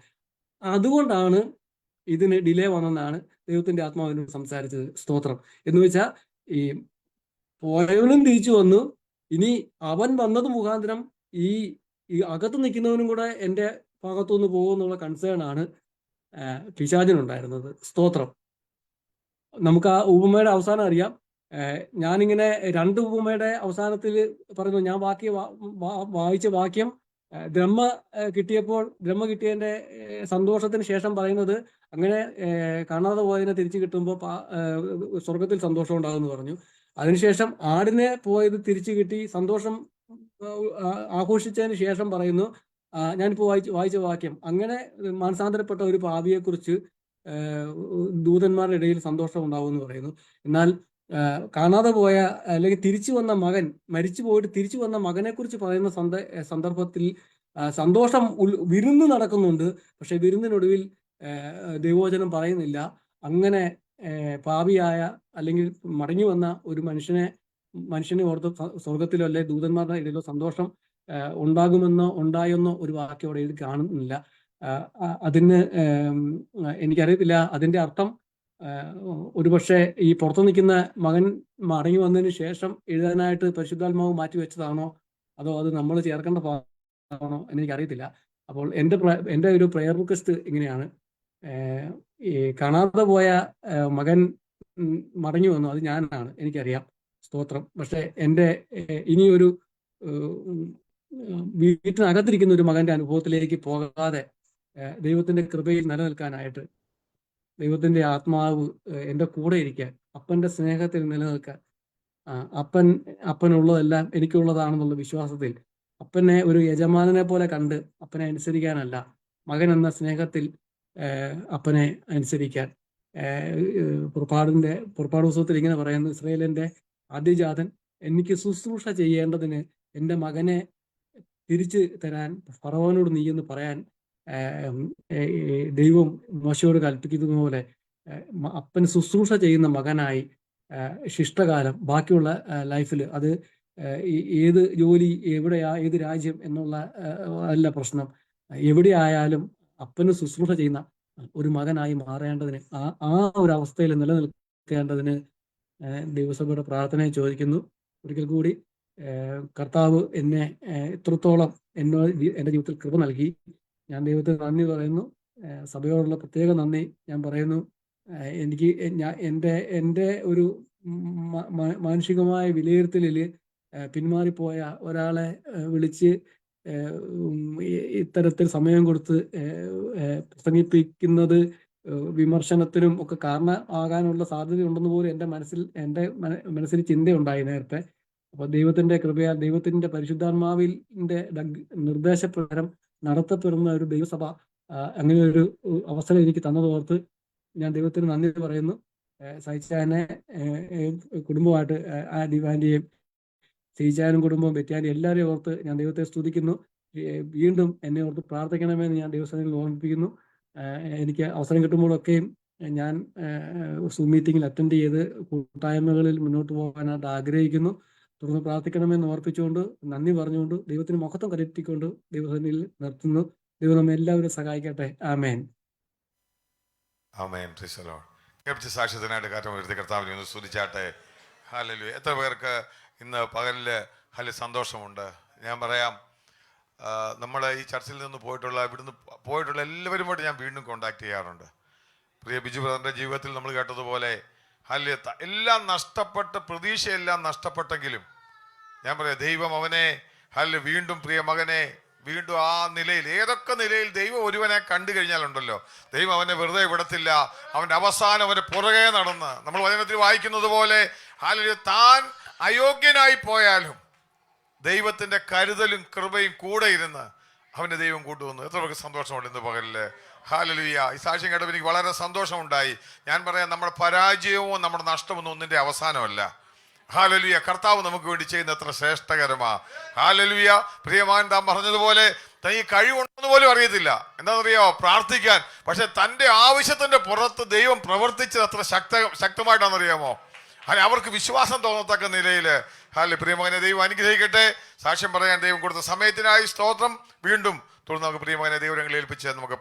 [SPEAKER 2] അതുകൊണ്ടാണ് ഇതിന് ഡിലേ വന്നെന്നാണ് ദൈവത്തിന്റെ ആത്മാവിനോട് സംസാരിച്ചത്. സ്തോത്രം. എന്ന് വെച്ചാൽ ഈ പോയവനും തിരിച്ചു വന്നു, ഇനി അവൻ വന്നത് മുഖാന്തരം ഈ അകത്ത് നിൽക്കുന്നവനും കൂടെ എൻ്റെ ഭാഗത്തുനിന്ന് പോകുമെന്നുള്ള കൺസേൺ ആണ് പിശാചിനുണ്ടായിരുന്നത്. സ്തോത്രം. നമുക്ക് ആ ഉപമയുടെ അവസാനം അറിയാം. ഞാനിങ്ങനെ 2 ഉപമയുടെ അവസാനത്തിൽ പറയുന്നു, ഞാൻ വായിച്ച വാക്യം ബ്രഹ്മ കിട്ടിയതിന്റെ സന്തോഷത്തിന് ശേഷം പറയുന്നത്, അങ്ങനെ കാണാതെ പോയതിനെ തിരിച്ചു കിട്ടുമ്പോൾ സ്വർഗത്തിൽ സന്തോഷം ഉണ്ടാകുമെന്ന് പറഞ്ഞു. അതിനുശേഷം ആടിനെ പോയത് തിരിച്ചു കിട്ടി സന്തോഷം ആഘോഷിച്ചതിന് ശേഷം പറയുന്നു, ഞാനിപ്പോൾ വായിച്ച വാക്യം, അങ്ങനെ മാനസാന്തരപ്പെട്ട ഒരു പാപിയെക്കുറിച്ച് ദൂതന്മാരുടെ ഇടയിൽ സന്തോഷം ഉണ്ടാവും എന്ന് പറയുന്നു. എന്നാൽ കാണാതെ പോയ, അല്ലെങ്കിൽ തിരിച്ചു വന്ന മകൻ, മരിച്ചു പോയിട്ട് തിരിച്ചു വന്ന മകനെ കുറിച്ച് പറയുന്ന സന്ദർഭത്തിൽ സന്തോഷം, വിരുന്ന് നടക്കുന്നുണ്ട്. പക്ഷെ വിരുന്നിനൊടുവിൽ ദൈവവചനം പറയുന്നില്ല, അങ്ങനെ പാപിയായ അല്ലെങ്കിൽ മടങ്ങി വന്ന ഒരു മനുഷ്യനെ ഓർത്ത് സ്വർഗത്തിലോ അല്ലെ ദൂതന്മാരുടെ ഇടയിലോ സന്തോഷം ഉണ്ടായെന്നോ ഒരു വാക്യം അവിടെ എഴുതി കാണുന്നില്ല. അതിന് എനിക്കറിയത്തില്ല അതിന്റെ അർത്ഥം. ഒരുപക്ഷെ ഈ പുറത്തു നിൽക്കുന്ന മകൻ മടങ്ങി വന്നതിന് ശേഷം എഴുതാനായിട്ട് പരിശുദ്ധാത്മാവ് മാറ്റി വെച്ചതാണോ, അതോ അത് നമ്മൾ ചേർക്കേണ്ട ഭാഗമാണോ എന്നെനിക്കറിയത്തില്ല. അപ്പോൾ എൻ്റെ ഒരു പ്രെയർ റിക്വസ്റ്റ് ഇങ്ങനെയാണ്, ഈ കാണാതെ പോയ മകൻ മടങ്ങി വന്നു, അത് ഞാനാണ്, എനിക്കറിയാം. സ്തോത്രം. പക്ഷെ എൻ്റെ ഇനിയൊരു വീട്ടിനകത്തിരിക്കുന്ന ഒരു മകന്റെ അനുഭവത്തിലേക്ക് പോകാതെ ദൈവത്തിന്റെ കൃപയിൽ നിലനിൽക്കാനായിട്ട് ദൈവത്തിന്റെ ആത്മാവ് എൻ്റെ കൂടെ ഇരിക്കാൻ, അപ്പന്റെ സ്നേഹത്തിൽ നിലനിൽക്കാൻ അപ്പൻ അപ്പനുള്ളതെല്ലാം എനിക്കുള്ളതാണെന്നുള്ള വിശ്വാസത്തിൽ അപ്പനെ ഒരു യജമാനനെ പോലെ കണ്ട് അപ്പനെ അനുസരിക്കാനല്ല, മകൻ എന്ന സ്നേഹത്തിൽ അപ്പനെ അനുസരിക്കാൻ. പുറപ്പാട് പുസ്തകത്തിൽ ഇങ്ങനെ പറയുന്നു, ഇസ്രായേലിന്റെ ആദ്യജാതൻ എനിക്ക് ശുശ്രൂഷ ചെയ്യേണ്ടതിന് എൻ്റെ മകനെ തിരിച്ചു തരാൻ ഫറവോനോട് നീ എന്ന് പറയാൻ ദൈവം മോശയോട് കൽപ്പിക്കുന്നത് പോലെ അപ്പൻ ശുശ്രൂഷ ചെയ്യുന്ന മകനായി ശിഷ്ടകാലം ബാക്കിയുള്ള ലൈഫിൽ അത് ഏത് ജോലി എവിടെയാ ഏത് രാജ്യം എന്നുള്ള അല്ല പ്രശ്നം, എവിടെ ആയാലും അപ്പന് ശുശ്രൂഷ ചെയ്യുന്ന ഒരു മകനായി മാറേണ്ടതിന് ആ ഒരു അവസ്ഥയിൽ നിലനിൽക്കേണ്ടതിന് ദൈവസഭയുടെ പ്രാർത്ഥനയെ ചോദിക്കുന്നു. ഒരിക്കൽ കൂടി കർത്താവ് എന്നെ ഇത്രത്തോളം എൻ്റെ ജീവിതത്തിൽ കൃപ നൽകി. ഞാൻ ദൈവത്തിന് നന്ദി പറയുന്നു. സഭയോടുള്ള പ്രത്യേക നന്ദി ഞാൻ പറയുന്നു. എനിക്ക് എൻ്റെ ഒരു മാനുഷികമായ വിലയിരുത്തലിൽ പിന്മാറിപ്പോയ ഒരാളെ വിളിച്ച് ഇത്തരത്തിൽ സമയം കൊടുത്ത് പ്രസംഗിപ്പിക്കുന്നത് വിമർശനത്തിനും ഒക്കെ കാരണമാകാനുള്ള സാധ്യതയുണ്ടെന്ന് പോലും എൻ്റെ മനസ്സിൽ ചിന്തയുണ്ടായി നേരത്തെ. അപ്പൊ ദൈവത്തിന്റെ കൃപയാൽ ദൈവത്തിന്റെ പരിശുദ്ധാത്മാവിന്റെ നിർദ്ദേശപ്രകാരം നടത്തപ്പെടുന്ന ഒരു ദൈവസഭ അങ്ങനെ ഒരു അവസരം എനിക്ക് തന്നതോർത്ത് ഞാൻ ദൈവത്തിന് നന്ദി പറയുന്നു. സഹിച്ചാനെ കുടുംബമായിട്ട് ആ ദിവാന്റെയും സീച്ചാനും കുടുംബവും ബെറ്റാനും എല്ലാവരെയും ഓർത്ത് ഞാൻ ദൈവത്തെ സ്തുതിക്കുന്നു. വീണ്ടും എന്നെ ഓർത്ത് പ്രാർത്ഥിക്കണമെന്ന് ഞാൻ ദൈവസഭയിൽ ഓർമ്മിപ്പിക്കുന്നു. എനിക്ക് അവസരം കിട്ടുമ്പോഴൊക്കെയും ഞാൻ സൂം മീറ്റിങ്ങിൽ അറ്റൻഡ് ചെയ്ത് കൂട്ടായ്മകളിൽ മുന്നോട്ട് പോകാനായിട്ട് ആഗ്രഹിക്കുന്നു. തുടർന്ന് പ്രാർത്ഥിക്കണമെന്ന് ഓർപ്പിച്ചുകൊണ്ട് നന്ദി പറഞ്ഞുകൊണ്ട് ദൈവത്തിന് മഹത്വം കരുത്തിക്കൊണ്ട് ദൈവസഭയിൽ നിർത്തുന്നു. ദൈവം നമ്മെ എല്ലാവരും സഹായിക്കട്ടെ. ആമേൻ.
[SPEAKER 1] ആമേൻ. പ്രീസ് ദി ലോർഡ്. കേൾപ്പിച്ച സാക്ഷ്യത്തിനായിട്ട് കാര്യം ഉയർത്തി കർത്താവിനെ ഒന്ന് സ്തുതിച്ചാട്ടെ. ഹല്ലേലൂയ. എത്ര പേർക്ക് ഇന്ന് പകലിൽ സന്തോഷമുണ്ട്? ഞാൻ പറയാം, നമ്മൾ ഈ ചർച്ചിൽ നിന്ന് ഇവിടുന്ന് പോയിട്ടുള്ള എല്ലാവരുമായിട്ട് ഞാൻ വീണ്ടും കോണ്ടാക്ട് ചെയ്യാറുണ്ട്. പ്രിയ ബിജു ബ്രദറിൻ്റെ ജീവിതത്തിൽ നമ്മൾ കേട്ടതുപോലെ എല്ലാം നഷ്ടപ്പെട്ട്, പ്രതീക്ഷയെല്ലാം നഷ്ടപ്പെട്ടെങ്കിലും ഞാൻ പറയാം, ദൈവം അവനെ വീണ്ടും, പ്രിയ മകനെ വീണ്ടും ആ നിലയിൽ, ഏതൊക്കെ നിലയിൽ ദൈവം ഒരുവനെ കണ്ടു കഴിഞ്ഞാലുണ്ടല്ലോ, ദൈവം അവനെ വെറുതെ വിടത്തില്ല. അവൻ്റെ അവസാനം അവൻ്റെ പുറകെ നടന്ന്, നമ്മൾ വചനത്തിൽ വായിക്കുന്നത് പോലെ താൻ അയോഗ്യനായി പോയാലും ദൈവത്തിന്റെ കരുതലും കൃപയും കൂടെ ഇരുന്ന് അവന്റെ ദൈവം കൂട്ടുവന്നു. എത്ര പേർക്ക് സന്തോഷമുണ്ട് ഇന്ന് പകലില്? ഹല്ലേലൂയ. ഈ സാക്ഷ്യം കേട്ടപ്പോൾ എനിക്ക് വളരെ സന്തോഷമുണ്ടായി. ഞാൻ പറയാം, നമ്മുടെ പരാജയവും നമ്മുടെ നഷ്ടമൊന്നും ഒന്നിന്റെ അവസാനമല്ല. ഹല്ലേലൂയ. കർത്താവ് നമുക്ക് വേണ്ടി ചെയ്യുന്ന എത്ര ശ്രേഷ്ഠകരമാ. ഹല്ലേലൂയ. പ്രിയമാൻ താൻ പറഞ്ഞതുപോലെ ഈ കഴിവുണ്ടെന്ന് പോലും അറിയത്തില്ല, എന്താണെന്നറിയാമോ, പ്രാർത്ഥിക്കാൻ. പക്ഷെ തൻ്റെ ആവശ്യത്തിന്റെ പുറത്ത് ദൈവം പ്രവർത്തിച്ചത് എത്ര ശക്തമായിട്ടാണെന്നറിയാമോ? അവർക്ക് വിശ്വാസം തോന്നത്തക്ക നിലയിൽ. പ്രിയമകനെ ദൈവം അനുഗ്രഹിക്കട്ടെ. സാക്ഷ്യം പറയാൻ ദൈവം കൊടുത്ത സമയത്തിനായി സ്തോത്രം. വീണ്ടും തുടർന്ന് നമുക്ക് പ്രിയമകനെ ദൈവങ്ങളെ ഏൽപ്പിച്ച് നമുക്ക്